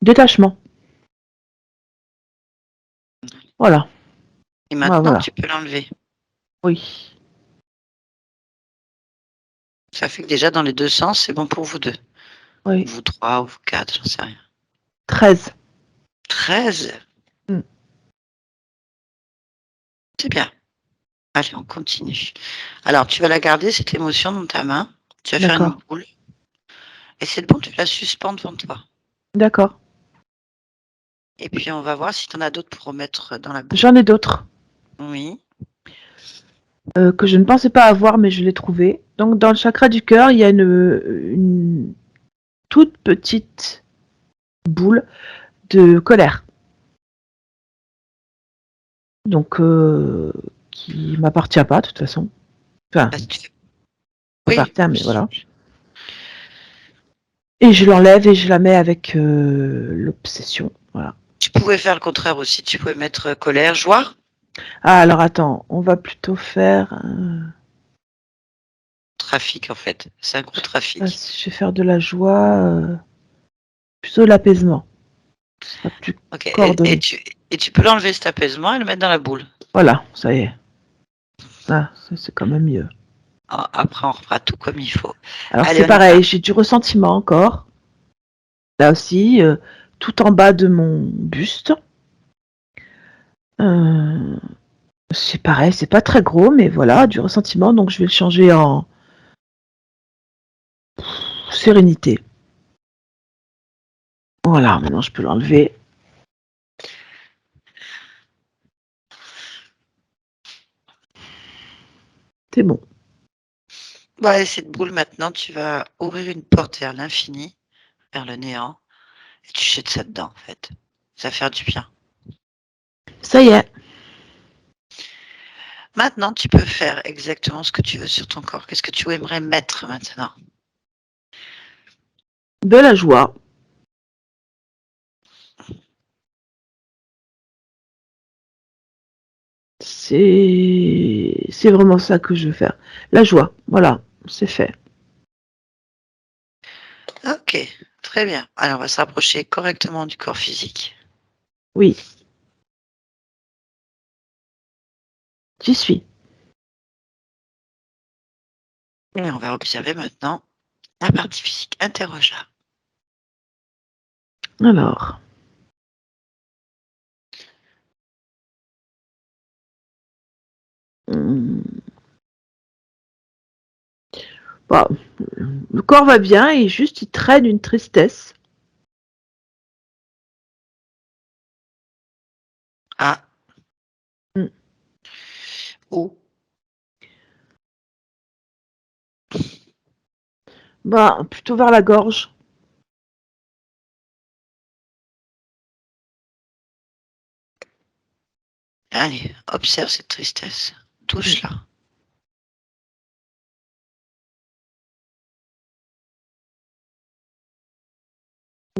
Speaker 2: Détachement. Voilà.
Speaker 1: Et
Speaker 2: Voilà,
Speaker 1: maintenant,
Speaker 2: voilà.
Speaker 1: tu peux l'enlever.
Speaker 2: Oui.
Speaker 1: Ça fait que déjà, dans les deux sens, c'est bon pour vous deux.
Speaker 2: Oui.
Speaker 1: Vous trois ou vous quatre, j'en sais rien.
Speaker 2: 13.
Speaker 1: 13.
Speaker 2: Hmm.
Speaker 1: C'est bien. Allez, on continue. Alors, tu vas la garder, cette émotion, dans ta main. Tu vas faire une
Speaker 2: D'accord.
Speaker 1: boule. Et cette boule, tu la suspends devant toi.
Speaker 2: D'accord.
Speaker 1: Et puis, on va voir si tu en as d'autres pour remettre dans la boule.
Speaker 2: J'en ai d'autres
Speaker 1: Oui.
Speaker 2: que je ne pensais pas avoir, mais je l'ai trouvé. Donc, dans le chakra du cœur, il y a une toute petite boule de colère. Donc, qui m'appartient pas, de toute façon. Enfin,
Speaker 1: Parce que tu fais- Oui.
Speaker 2: m'appartient, mais voilà. Et je l'enlève et je la mets avec l'obsession. Voilà.
Speaker 1: Tu pouvais faire le contraire aussi. Tu pouvais mettre colère, joie.
Speaker 2: Ah, alors attends, on va plutôt faire.
Speaker 1: Trafic, en fait. C'est un gros
Speaker 2: Ah,
Speaker 1: trafic.
Speaker 2: si je vais faire de la joie, plutôt de l'apaisement. Ce sera plus
Speaker 1: Ok. Et
Speaker 2: coordonné.
Speaker 1: tu peux l'enlever, cet apaisement, et le mettre dans la boule.
Speaker 2: Voilà, ça y est. Ah, ça, c'est quand même mieux.
Speaker 1: Après, on refera tout comme il faut.
Speaker 2: Alors
Speaker 1: Allez,
Speaker 2: c'est
Speaker 1: on y
Speaker 2: pareil,
Speaker 1: va.
Speaker 2: j'ai du ressentiment encore. Là aussi, tout en bas de mon buste. Euh, c'est pareil, c'est pas très gros, mais voilà, du ressentiment. Donc je vais le changer en sérénité. Voilà, maintenant je peux l'enlever. C'est bon.
Speaker 1: Bon, allez, cette boule, maintenant, tu vas ouvrir une porte vers l'infini, vers le néant, et tu jettes ça dedans, en fait. Ça va faire du bien.
Speaker 2: Ça y est.
Speaker 1: Maintenant, tu peux faire exactement ce que tu veux sur ton corps. Qu'est-ce que tu aimerais mettre maintenant?
Speaker 2: De la joie. C'est vraiment ça que je veux faire. La joie. Voilà, c'est fait.
Speaker 1: Ok, très bien. Alors, on va se rapprocher correctement du corps physique.
Speaker 2: Oui. J'y suis.
Speaker 1: Et on va observer maintenant la partie physique. Interroge-la.
Speaker 2: Alors. Bah, le corps va bien et juste il traîne une tristesse.
Speaker 1: Ah,
Speaker 2: Mm.
Speaker 1: où?
Speaker 2: Bah, plutôt vers la gorge.
Speaker 1: Allez, observe cette tristesse.
Speaker 2: Mm.
Speaker 1: Touche-la.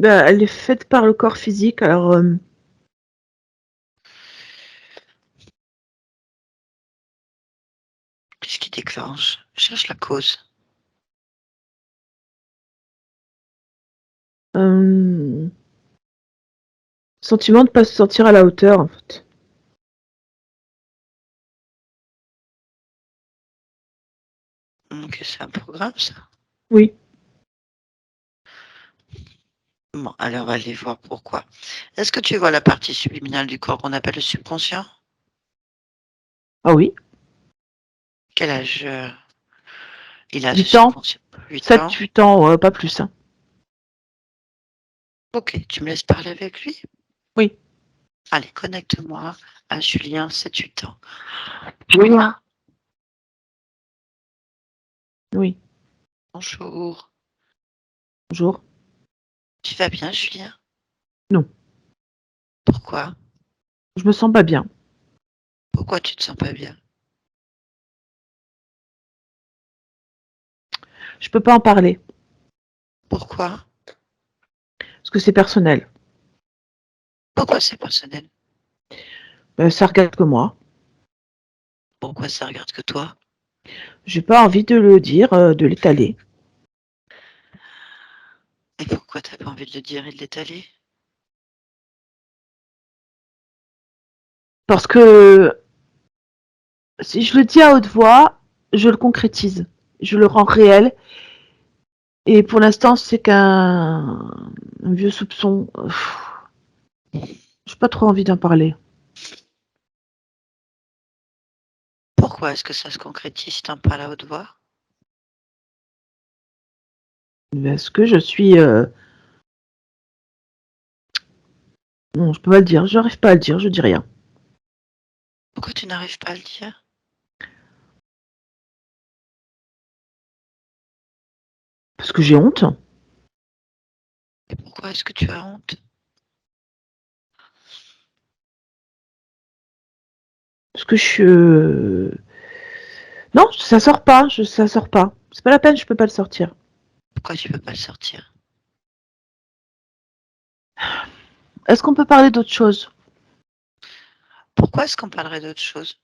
Speaker 2: Bah, elle est faite par le corps physique, alors
Speaker 1: Qu'est-ce qui déclenche? Cherche la cause.
Speaker 2: sentiment de ne pas se sentir à la hauteur, en fait.
Speaker 1: Ok, c'est un programme, ça.
Speaker 2: Oui.
Speaker 1: Bon, allez, on va aller voir pourquoi. Est-ce que tu vois la partie subliminale du corps qu'on appelle le subconscient?
Speaker 2: Ah oui.
Speaker 1: Quel âge il a, ce
Speaker 2: 8 ans.
Speaker 1: subconscient? 8
Speaker 2: 7,
Speaker 1: ans.
Speaker 2: 8 ans, pas plus. Hein.
Speaker 1: Ok, tu me laisses parler avec lui?
Speaker 2: Oui.
Speaker 1: Allez, connecte-moi à Julien, 7-8 ans. Julien.
Speaker 2: Oui.
Speaker 1: Bonjour.
Speaker 2: Bonjour.
Speaker 1: Tu vas bien, Julien?
Speaker 2: Non.
Speaker 1: Pourquoi?
Speaker 2: Je me sens pas bien.
Speaker 1: Pourquoi tu te sens pas bien?
Speaker 2: Je peux pas en parler.
Speaker 1: Pourquoi?
Speaker 2: Parce que c'est personnel.
Speaker 1: Pourquoi c'est personnel?
Speaker 2: Ça regarde que moi.
Speaker 1: Pourquoi ça regarde que toi?
Speaker 2: J'ai pas envie de le dire, de l'étaler.
Speaker 1: Et pourquoi t'as pas envie de le dire et de l'étaler?
Speaker 2: Parce que si je le dis à haute voix, je le concrétise. Je le rends réel. Et pour l'instant, c'est un vieux soupçon. J'ai pas trop envie d'en parler.
Speaker 1: Pourquoi est-ce que ça se concrétise si t'en parles à haute voix?
Speaker 2: Est-ce que je suis... Non, je peux pas le dire, j'arrive pas à le dire, je dis rien.
Speaker 1: Pourquoi tu n'arrives pas à le dire?
Speaker 2: Parce que j'ai honte.
Speaker 1: Et pourquoi est-ce que tu as honte?
Speaker 2: Parce que je suis... Non, ça sort pas, ça sort pas. C'est pas la peine, je peux pas le sortir.
Speaker 1: Pourquoi tu peux pas le sortir?
Speaker 2: Est-ce qu'on peut parler d'autre chose?
Speaker 1: Pourquoi est-ce qu'on parlerait d'autre chose?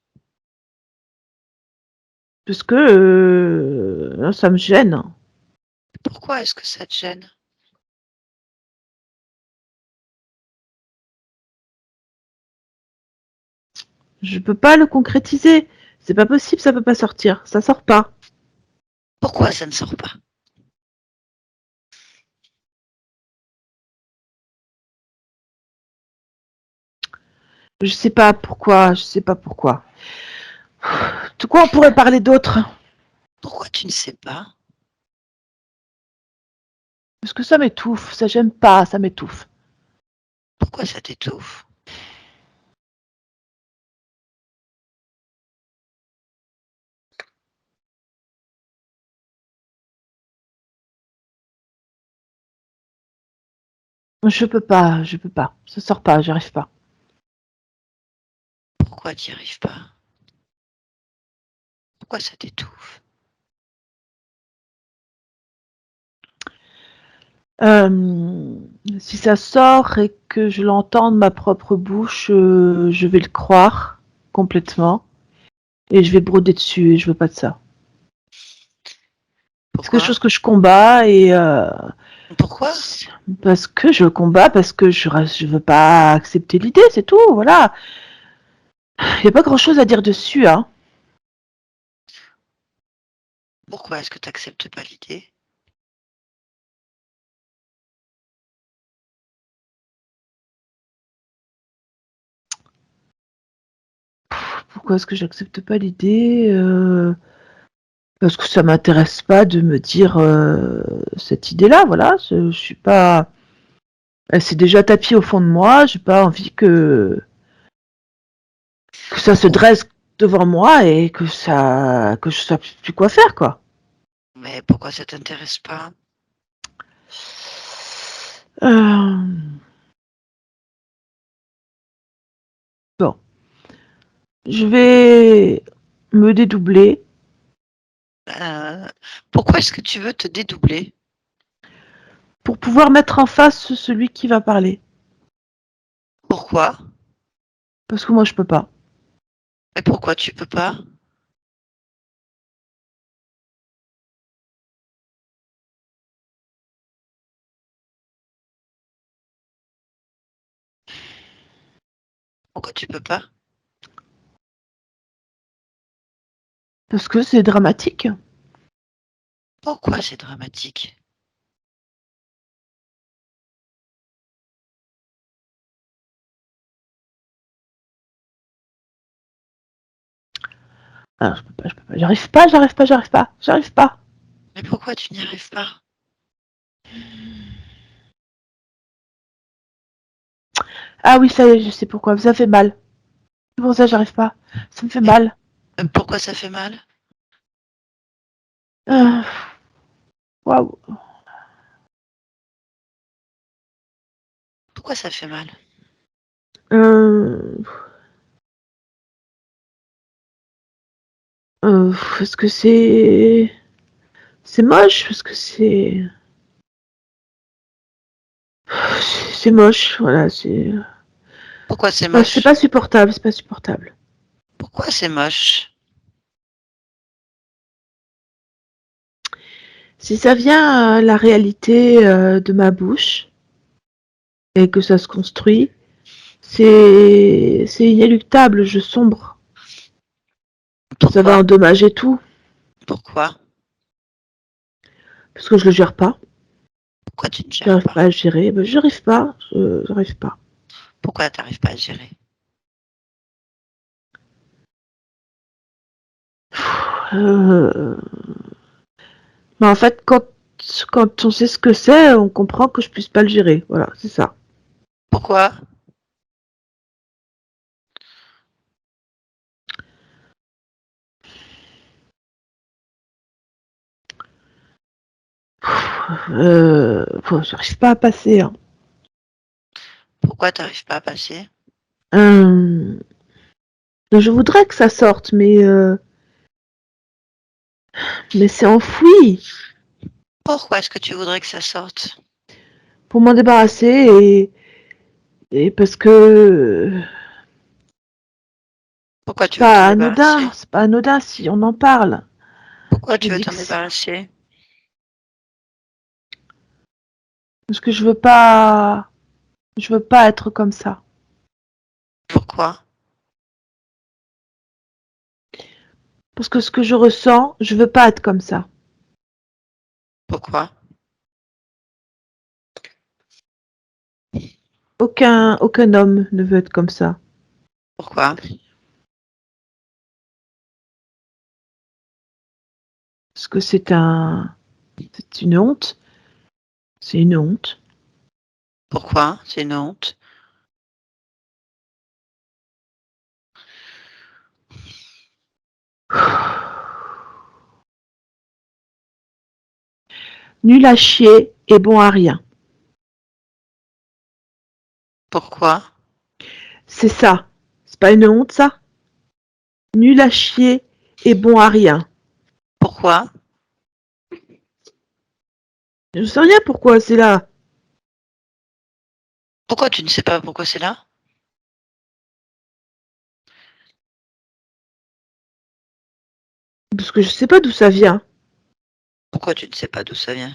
Speaker 2: Parce que ça me gêne.
Speaker 1: Pourquoi est-ce que ça te gêne?
Speaker 2: Je peux pas le concrétiser. C'est pas possible, ça peut pas sortir. Ça sort pas.
Speaker 1: Pourquoi ça ne sort pas?
Speaker 2: Je sais pas pourquoi, je sais pas pourquoi. De quoi on pourrait parler d'autre?
Speaker 1: Pourquoi tu ne sais pas?
Speaker 2: Parce que ça m'étouffe, ça j'aime pas, ça m'étouffe.
Speaker 1: Pourquoi ça t'étouffe?
Speaker 2: Je peux pas. Ça sort pas, j'arrive pas.
Speaker 1: Pourquoi tu n'y arrives pas? Pourquoi ça t'étouffe?
Speaker 2: Si ça sort et que je l'entends de ma propre bouche, je vais le croire complètement et je vais broder dessus et je veux pas de ça. C'est quelque
Speaker 1: Pourquoi?
Speaker 2: chose que je combats et
Speaker 1: Pourquoi?
Speaker 2: parce que je le combats, parce que je veux pas accepter l'idée, c'est tout, voilà. Il y a pas grand chose à dire dessus, hein.
Speaker 1: Pourquoi est-ce que tu n'acceptes pas l'idée?
Speaker 2: Pourquoi est-ce que j'accepte pas l'idée parce que ça m'intéresse pas de me dire cette idée-là, voilà. Je suis pas. Elle s'est déjà tapie au fond de moi. J'ai pas envie que ça se
Speaker 1: Pourquoi?
Speaker 2: dresse devant moi et que je sais plus quoi faire, quoi.
Speaker 1: Mais pourquoi ça t'intéresse pas?
Speaker 2: Euh, Bon, je vais me dédoubler
Speaker 1: Euh, Pourquoi est-ce que tu veux te dédoubler?
Speaker 2: pour pouvoir mettre en face celui qui va parler.
Speaker 1: Pourquoi?
Speaker 2: Parce que moi, je peux pas.
Speaker 1: Mais pourquoi tu peux pas? Pourquoi tu peux pas?
Speaker 2: Parce que c'est dramatique.
Speaker 1: Pourquoi c'est dramatique?
Speaker 2: Ah, je peux pas, je peux pas. J'arrive pas, j'arrive pas, j'arrive pas, j'arrive pas.
Speaker 1: Mais pourquoi tu n'y arrives pas?
Speaker 2: Ah oui, ça y est, je sais pourquoi. Ça fait mal. C'est pour ça que j'arrive pas. Ça me fait
Speaker 1: Mais
Speaker 2: mal.
Speaker 1: pourquoi ça fait mal?
Speaker 2: Euh, Waouh.
Speaker 1: Pourquoi ça fait mal?
Speaker 2: Euh, Est-ce que c'est moche? Est-ce que c'est moche? Voilà,
Speaker 1: Pourquoi c'est
Speaker 2: c'est
Speaker 1: moche?
Speaker 2: pas supportable, c'est pas supportable.
Speaker 1: Pourquoi c'est moche?
Speaker 2: Si ça vient la réalité de ma bouche et que ça se construit, c'est inéluctable, je sombre. Ça va
Speaker 1: Pourquoi?
Speaker 2: endommager tout
Speaker 1: Pourquoi?
Speaker 2: parce que je le gère pas.
Speaker 1: Pourquoi tu ne gères
Speaker 2: J'arrive
Speaker 1: pas?
Speaker 2: pas à le gérer. Ben, j'arrive pas. J'arrive pas.
Speaker 1: Pourquoi tu n'arrives pas à gérer?
Speaker 2: Euh, Mais en fait, quand on sait ce que c'est, on comprend que je puisse pas le gérer. Voilà, c'est ça.
Speaker 1: Pourquoi?
Speaker 2: J'arrive pas à passer, hein.
Speaker 1: Pourquoi t'arrives pas à passer?
Speaker 2: Euh, je voudrais que ça sorte, mais c'est enfoui.
Speaker 1: Pourquoi est-ce que tu voudrais que ça sorte?
Speaker 2: Pour m'en débarrasser et parce que
Speaker 1: Pourquoi tu veux t'en débarrasser?
Speaker 2: c'est pas anodin si on en parle.
Speaker 1: Pourquoi
Speaker 2: Je
Speaker 1: tu
Speaker 2: me
Speaker 1: veux
Speaker 2: dis
Speaker 1: t'en
Speaker 2: que
Speaker 1: débarrasser?
Speaker 2: parce que je veux pas être comme ça.
Speaker 1: Pourquoi?
Speaker 2: Parce que ce que je ressens, je veux pas être comme ça.
Speaker 1: Pourquoi?
Speaker 2: Aucun homme ne veut être comme ça.
Speaker 1: Pourquoi?
Speaker 2: Parce que c'est une honte. C'est une honte.
Speaker 1: Pourquoi? C'est une honte.
Speaker 2: Nul à chier et bon à rien.
Speaker 1: Pourquoi?
Speaker 2: C'est ça. C'est pas une honte, ça? Nul à chier et bon à rien.
Speaker 1: Pourquoi?
Speaker 2: Je sais rien pourquoi c'est là.
Speaker 1: Pourquoi tu ne sais pas pourquoi c'est là?
Speaker 2: Parce que je sais pas d'où ça vient.
Speaker 1: Pourquoi tu ne sais pas d'où ça vient?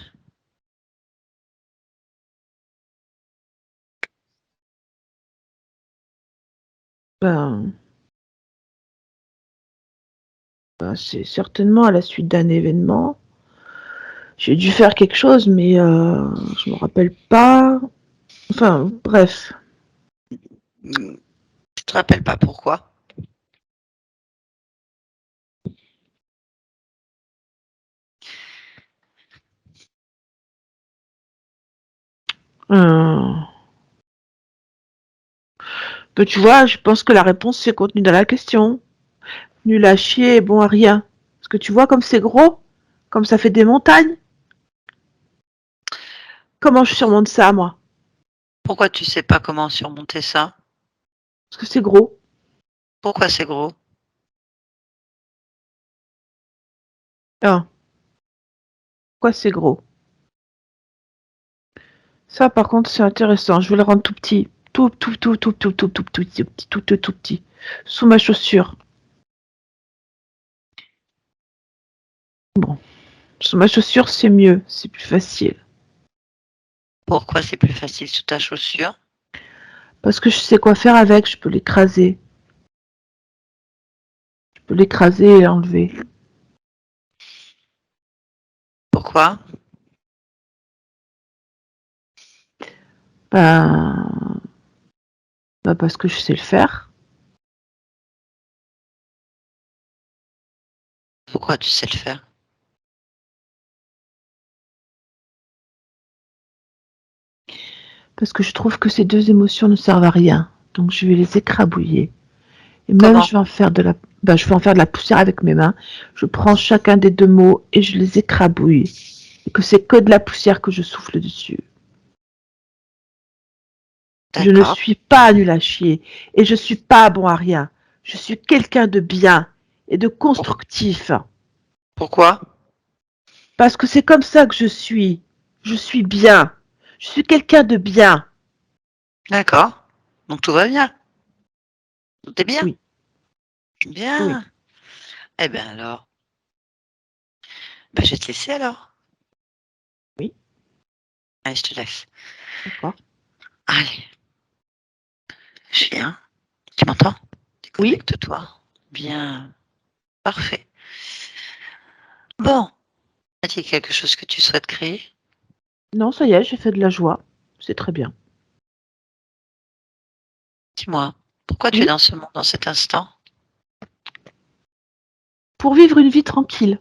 Speaker 2: Ben, c'est certainement à la suite d'un événement. J'ai dû faire quelque chose, mais je me rappelle pas. Enfin, bref.
Speaker 1: Tu te rappelles pas pourquoi?
Speaker 2: Euh, tu vois, je pense que la réponse c'est contenue dans la question. Nul à chier et bon à rien. Parce que tu vois comme c'est gros, comme ça fait des montagnes. Comment je surmonte ça, moi?
Speaker 1: Pourquoi tu sais pas comment surmonter ça?
Speaker 2: Parce que c'est gros.
Speaker 1: Pourquoi c'est gros?
Speaker 2: Ah, pourquoi c'est gros? Ça, par contre, c'est intéressant. Je vais le rendre tout petit. Tout petit. Sous ma chaussure. Bon. Sous ma chaussure, c'est mieux. C'est plus facile.
Speaker 1: Pourquoi c'est plus facile sous ta chaussure?
Speaker 2: Parce que je sais quoi faire avec. Je peux l'écraser. Je peux l'écraser et l'enlever.
Speaker 1: Pourquoi?
Speaker 2: Ben, parce que je sais le faire.
Speaker 1: Pourquoi tu sais le faire?
Speaker 2: Parce que je trouve que ces deux émotions ne servent à rien. Donc je vais les écrabouiller. Et même
Speaker 1: Comment?
Speaker 2: je vais en faire je vais en faire de la poussière avec mes mains. Je prends chacun des deux mots et je les écrabouille. Et que c'est que de la poussière que je souffle dessus. Je ne
Speaker 1: D'accord.
Speaker 2: suis pas nul à chier et je suis pas bon à rien. Je suis quelqu'un de bien et de constructif.
Speaker 1: Pourquoi?
Speaker 2: Parce que c'est comme ça que je suis. Je suis bien. Je suis quelqu'un de bien.
Speaker 1: D'accord. Donc tout va bien. Tout est bien.
Speaker 2: Oui, oui.
Speaker 1: Bien. Eh bien alors, je vais te laisser alors.
Speaker 2: Oui,
Speaker 1: Allez, je te laisse.
Speaker 2: d'accord.
Speaker 1: Allez, je viens. Tu m'entends?
Speaker 2: Oui.
Speaker 1: Déconnecte-toi. Bien. Parfait. Bon. A-t-il quelque chose que tu souhaites créer?
Speaker 2: Non, ça y est, j'ai fait de la joie. C'est très bien.
Speaker 1: Dis-moi, pourquoi tu es
Speaker 2: Oui.
Speaker 1: dans ce monde, dans cet instant?
Speaker 2: pour vivre une vie tranquille.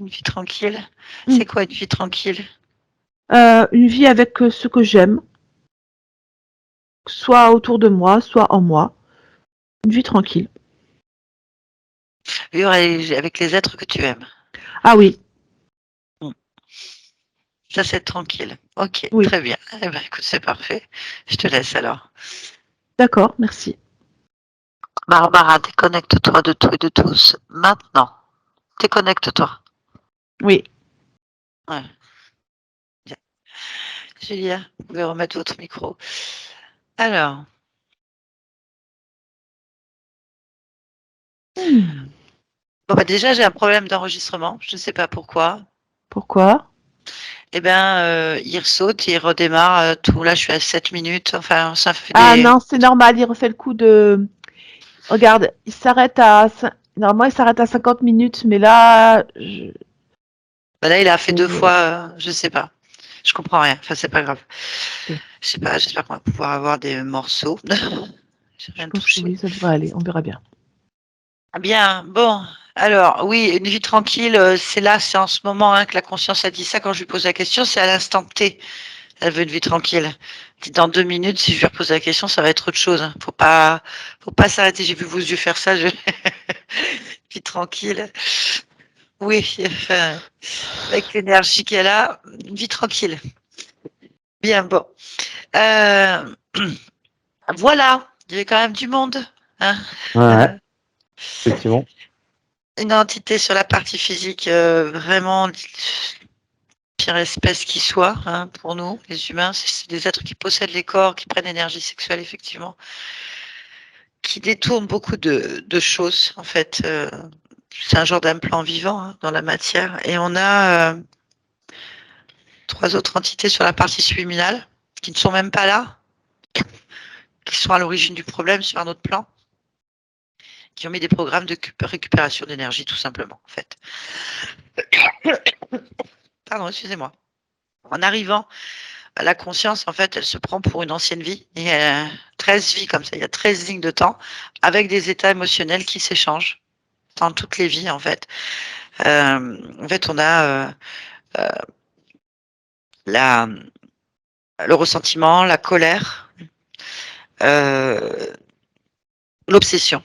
Speaker 1: Une vie tranquille.
Speaker 2: Mm.
Speaker 1: C'est quoi une vie tranquille?
Speaker 2: Une vie avec ce que j'aime, soit autour de moi, soit en moi. Une vie tranquille.
Speaker 1: Vivre avec les êtres que tu aimes.
Speaker 2: Ah oui,
Speaker 1: Ça, c'est tranquille. Ok,
Speaker 2: oui.
Speaker 1: très bien. Eh ben, écoute, c'est parfait. Je te laisse alors.
Speaker 2: D'accord, merci.
Speaker 1: Barbara, déconnecte-toi de tout et de tous. Maintenant, déconnecte-toi.
Speaker 2: Oui.
Speaker 1: Ouais. Bien. Julia, vous pouvez remettre votre micro. Alors, bon, bah déjà, j'ai un problème d'enregistrement. Je ne sais pas pourquoi.
Speaker 2: Pourquoi?
Speaker 1: Eh bien, il saute, il redémarre tout. Là, je suis à 7 minutes. Enfin, ça fait
Speaker 2: Ah
Speaker 1: des.
Speaker 2: non, c'est normal, il refait le coup de... Regarde, il s'arrête à... Normalement, il s'arrête à 50 minutes, mais là...
Speaker 1: Bah là, il a fait 2
Speaker 2: Euh,
Speaker 1: fois, je sais pas. Je comprends rien. Enfin, c'est pas grave.
Speaker 2: Ok.
Speaker 1: Je sais pas, j'espère qu'on va pouvoir avoir des morceaux. J'ai
Speaker 2: Je
Speaker 1: rien
Speaker 2: pense que
Speaker 1: touché.
Speaker 2: oui, ça devrait aller, on verra bien.
Speaker 1: Bien, bon. Alors, oui, une vie tranquille, c'est là, c'est en ce moment que la conscience a dit ça quand je lui pose la question, c'est à l'instant T. Elle veut une vie tranquille. Dit dans 2 minutes, si je lui repose la question, ça va être autre chose. Faut pas s'arrêter. J'ai vu vos yeux faire ça. Vie tranquille. Oui, enfin, avec l'énergie qu'elle a, une vie tranquille. Bien, bon. Euh, voilà, il y avait quand même du monde. Hein.
Speaker 3: Ouais, effectivement.
Speaker 1: Une entité sur la partie physique, vraiment pire espèce qui soit, hein, pour nous, les humains. C'est des êtres qui possèdent les corps, qui prennent l'énergie sexuelle, effectivement, qui détournent beaucoup de choses, en fait. C'est un genre d'implant vivant hein, dans la matière. Et on a 3 autres entités sur la partie subliminale qui ne sont même pas là, qui sont à l'origine du problème sur un autre plan, qui ont mis des programmes de récupération d'énergie, tout simplement, en fait. Pardon, excusez-moi. En arrivant à la conscience, en fait, elle se prend pour une ancienne vie. Il y a 13 vies comme ça, il y a 13 lignes de temps avec des états émotionnels qui s'échangent dans toutes les vies, en fait. En fait, on a euh, la, le ressentiment, la colère, euh, l'obsession,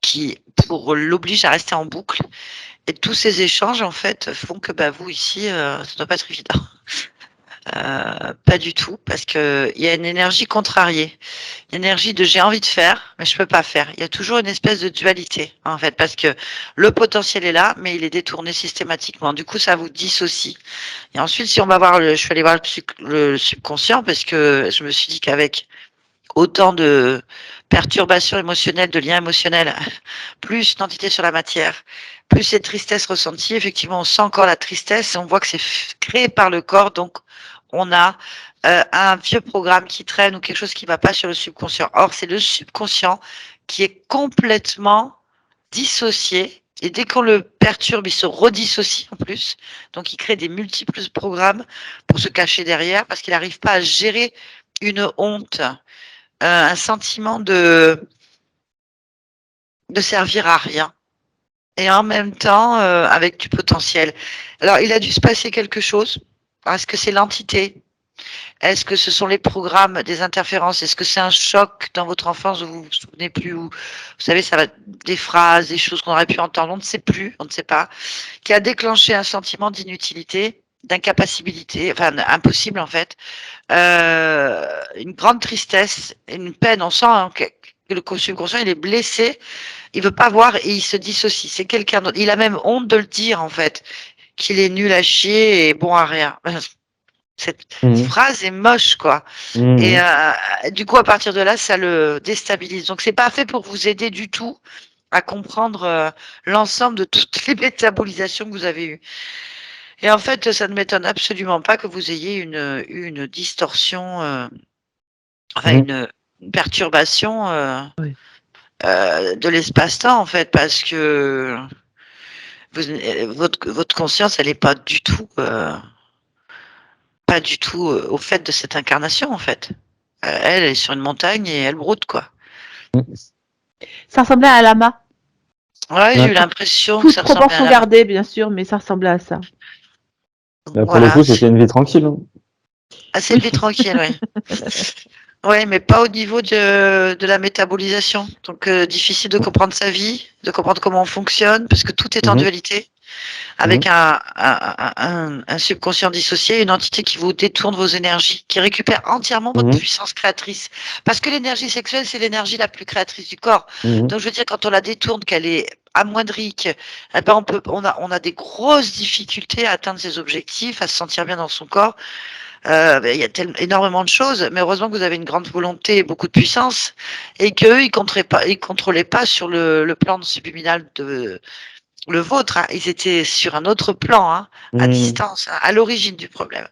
Speaker 1: qui pour l'oblige à rester en boucle. Et tous ces échanges, en fait, font que bah, vous, ici, ça ne doit pas être évident. Pas du tout, parce qu'il y a une énergie contrariée. Une énergie de j'ai envie de faire, mais je peux pas faire. Il y a toujours une espèce de dualité, en fait, parce que le potentiel est là, mais il est détourné systématiquement. Du coup, ça vous dissocie. Et ensuite, si on va voir je suis allée voir le subconscient, parce que je me suis dit qu'avec autant de perturbations émotionnelles, de liens émotionnels, plus d'entités sur la matière, plus cette tristesse ressentie, effectivement, on sent encore la tristesse et on voit que c'est créé par le corps, donc on a un vieux programme qui traîne ou quelque chose qui ne va pas sur le subconscient. Or, c'est le subconscient qui est complètement dissocié et dès qu'on le perturbe, il se redissocie en plus. Donc, il crée des multiples programmes pour se cacher derrière parce qu'il n'arrive pas à gérer une honte, un sentiment de servir à rien et en même temps avec du potentiel. Alors, il a dû se passer quelque chose. Est-ce que c'est l'entité? Est-ce que ce sont les programmes des interférences? Est-ce que c'est un choc dans votre enfance où vous vous souvenez plus? Vous savez, ça va des phrases, des choses qu'on aurait pu entendre, on ne sait plus, on ne sait pas, qui a déclenché un sentiment d'inutilité, d'incapacité, enfin impossible en fait, une grande tristesse, une peine. On sent hein, que le subconscient il est blessé, il veut pas voir et il se dissocie. C'est quelqu'un d'autre. Il a même honte de le dire en fait, qu'il est nul à chier et bon à rien. Cette
Speaker 3: Mhm.
Speaker 1: phrase est moche quoi. Et
Speaker 3: Mhm.
Speaker 1: du coup à partir de là, ça le déstabilise. Donc c'est pas fait pour vous aider du tout à comprendre l'ensemble de toutes les métabolisations que vous avez eues. Et en fait, ça ne m'étonne absolument pas que vous ayez une distorsion, enfin
Speaker 3: Mhm.
Speaker 1: une perturbation
Speaker 2: Oui.
Speaker 1: de l'espace-temps en fait, parce que votre conscience, elle n'est pas du tout au fait de cette incarnation en fait. Elle est sur une montagne et elle broute quoi.
Speaker 2: Ça ressemblait à un lama.
Speaker 1: Ouais, j'ai eu
Speaker 3: Ouais.
Speaker 1: l'impression que
Speaker 2: Toute
Speaker 1: ça ressemblait à
Speaker 2: proportion
Speaker 1: la...
Speaker 2: gardée, bien sûr, mais ça ressemblait à ça.
Speaker 3: Là, pour le
Speaker 1: Voilà,
Speaker 3: coup, c'était une vie tranquille, hein.
Speaker 1: assez
Speaker 2: Oui.
Speaker 1: élevé tranquille, oui. Oui, mais pas au niveau de la métabolisation. Donc, difficile de comprendre sa vie, de comprendre comment on fonctionne, parce que tout est en
Speaker 3: Mhm,
Speaker 1: dualité, avec
Speaker 3: mhm,
Speaker 1: un subconscient dissocié, une entité qui vous détourne vos énergies, qui récupère entièrement votre
Speaker 3: mhm,
Speaker 1: puissance créatrice. Parce que l'énergie sexuelle, c'est l'énergie la plus créatrice du corps.
Speaker 3: mhm,
Speaker 1: Donc, je veux dire, quand on la détourne, qu'elle est amoindrie, eh ben on a des grosses difficultés à atteindre ses objectifs, à se sentir bien dans son corps. Il y a énormément de choses, mais heureusement que vous avez une grande volonté et beaucoup de puissance, et qu'eux, ils contrôlaient pas sur le plan subliminal de le vôtre, hein. Ils étaient sur un autre plan, hein, à
Speaker 3: mhm,
Speaker 1: distance, hein, à l'origine du problème.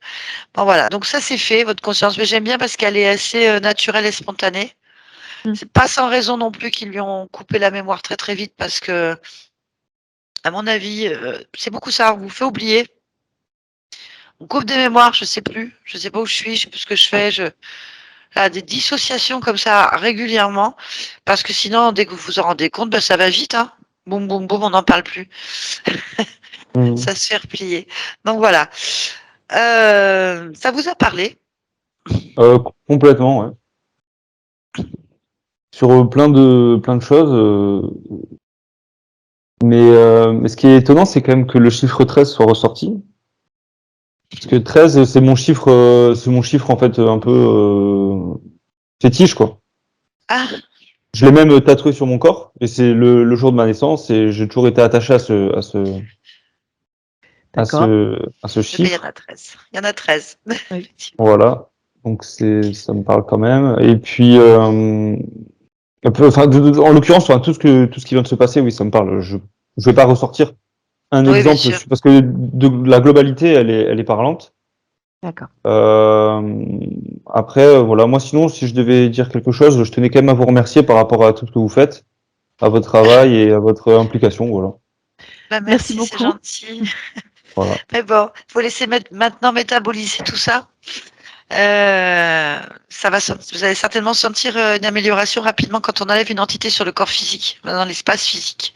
Speaker 1: Bon voilà, donc ça c'est fait, votre conscience. Mais j'aime bien parce qu'elle est assez naturelle et spontanée.
Speaker 2: Mm.
Speaker 1: C'est pas sans raison non plus qu'ils lui ont coupé la mémoire très très vite, parce que, à mon avis, c'est beaucoup ça. On vous fait oublier. On coupe des mémoires, je sais pas où je suis, je sais plus ce que je fais. Là, des dissociations comme ça régulièrement, parce que sinon, dès que vous vous en rendez compte, ben, ça va vite, hein. Boum, boum, boum, on n'en parle plus.
Speaker 3: mhm.
Speaker 1: Ça se fait replier. Donc voilà. Ça vous a parlé?
Speaker 3: Euh, Complètement, ouais. Sur plein de choses. Mais ce qui est étonnant, c'est quand même que le chiffre 13 soit ressorti. Parce que 13, c'est mon chiffre en fait un peu fétiche, quoi.
Speaker 1: Ah,
Speaker 3: Je l'ai même tatoué sur mon corps, et c'est le jour de ma naissance, et j'ai toujours été attaché
Speaker 2: D'accord.
Speaker 3: à ce
Speaker 1: eh ben, il y en
Speaker 3: chiffre.
Speaker 1: a 13. Il y en a 13.
Speaker 2: Oui.
Speaker 1: Effectivement.
Speaker 3: Voilà. Donc ça me parle quand même. Et puis, un peu, enfin, en l'occurrence, enfin, tout ce qui vient de se passer, oui, ça me parle. Je vais pas ressortir un
Speaker 1: Oui, bien
Speaker 3: exemple,
Speaker 1: sûr.
Speaker 3: parce que de la globalité, elle est parlante.
Speaker 2: D'accord.
Speaker 3: Euh, Après, voilà, moi sinon, si je devais dire quelque chose, je tenais quand même à vous remercier par rapport à tout ce que vous faites, à votre travail et à votre implication, voilà.
Speaker 1: Bah,
Speaker 2: Merci
Speaker 1: merci, c'est
Speaker 2: beaucoup.
Speaker 1: gentil.
Speaker 3: Voilà.
Speaker 1: Mais bon, faut laisser maintenant métaboliser tout ça. Ça va, vous allez certainement sentir une amélioration rapidement quand on enlève une entité sur le corps physique, dans l'espace physique.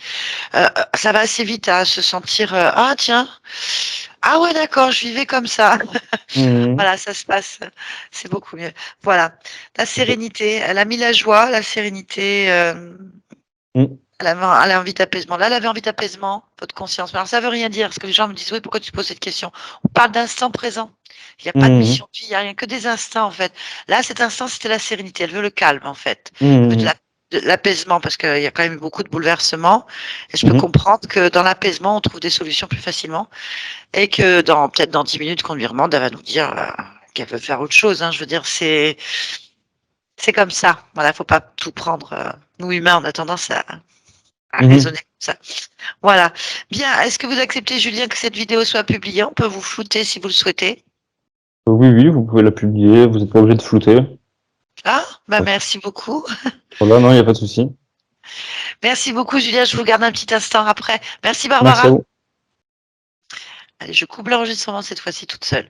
Speaker 1: Ça va assez vite à se sentir ah tiens, ah ouais d'accord, je vivais comme ça.
Speaker 3: Mhm.
Speaker 1: Voilà, ça se passe, c'est beaucoup mieux. Voilà, la sérénité, elle a mis la joie, la sérénité.
Speaker 3: Mhm.
Speaker 1: Elle a envie d'apaisement. Là, elle avait envie d'apaisement, votre conscience. Mais alors, ça veut rien dire, parce que les gens me disent, oui, pourquoi tu poses cette question? On parle d'instant présent. Il n'y a pas de
Speaker 3: Mhm.
Speaker 1: mission de vie, il n'y a rien que des instants, en fait. Là, cet instant, c'était la sérénité. Elle veut le calme, en fait. Elle veut
Speaker 3: Mhm.
Speaker 1: de l'apaisement, parce qu'il y a quand même eu beaucoup de bouleversements. Et je peux
Speaker 3: Mhm.
Speaker 1: comprendre que dans l'apaisement, on trouve des solutions plus facilement. Et que peut-être dans 10 minutes qu'on lui demande, elle va nous dire qu'elle veut faire autre chose, hein. Je veux dire, c'est comme ça. Voilà, faut pas tout prendre. Nous, humains, on a tendance à
Speaker 3: Mhm.
Speaker 1: raisonner comme ça. Voilà. Bien, est-ce que vous acceptez, Julien, que cette vidéo soit publiée? On peut vous flouter si vous le souhaitez.
Speaker 3: Oui, oui, vous pouvez la publier, vous n'êtes pas obligé de flouter.
Speaker 1: Ah, bah merci beaucoup.
Speaker 3: Voilà, non, il n'y a pas de souci.
Speaker 1: Merci beaucoup, Julien. Je vous garde un petit instant après. Merci,
Speaker 3: Merci à
Speaker 1: Barbara.
Speaker 3: vous.
Speaker 1: Allez, je coupe l'enregistrement cette fois-ci toute seule.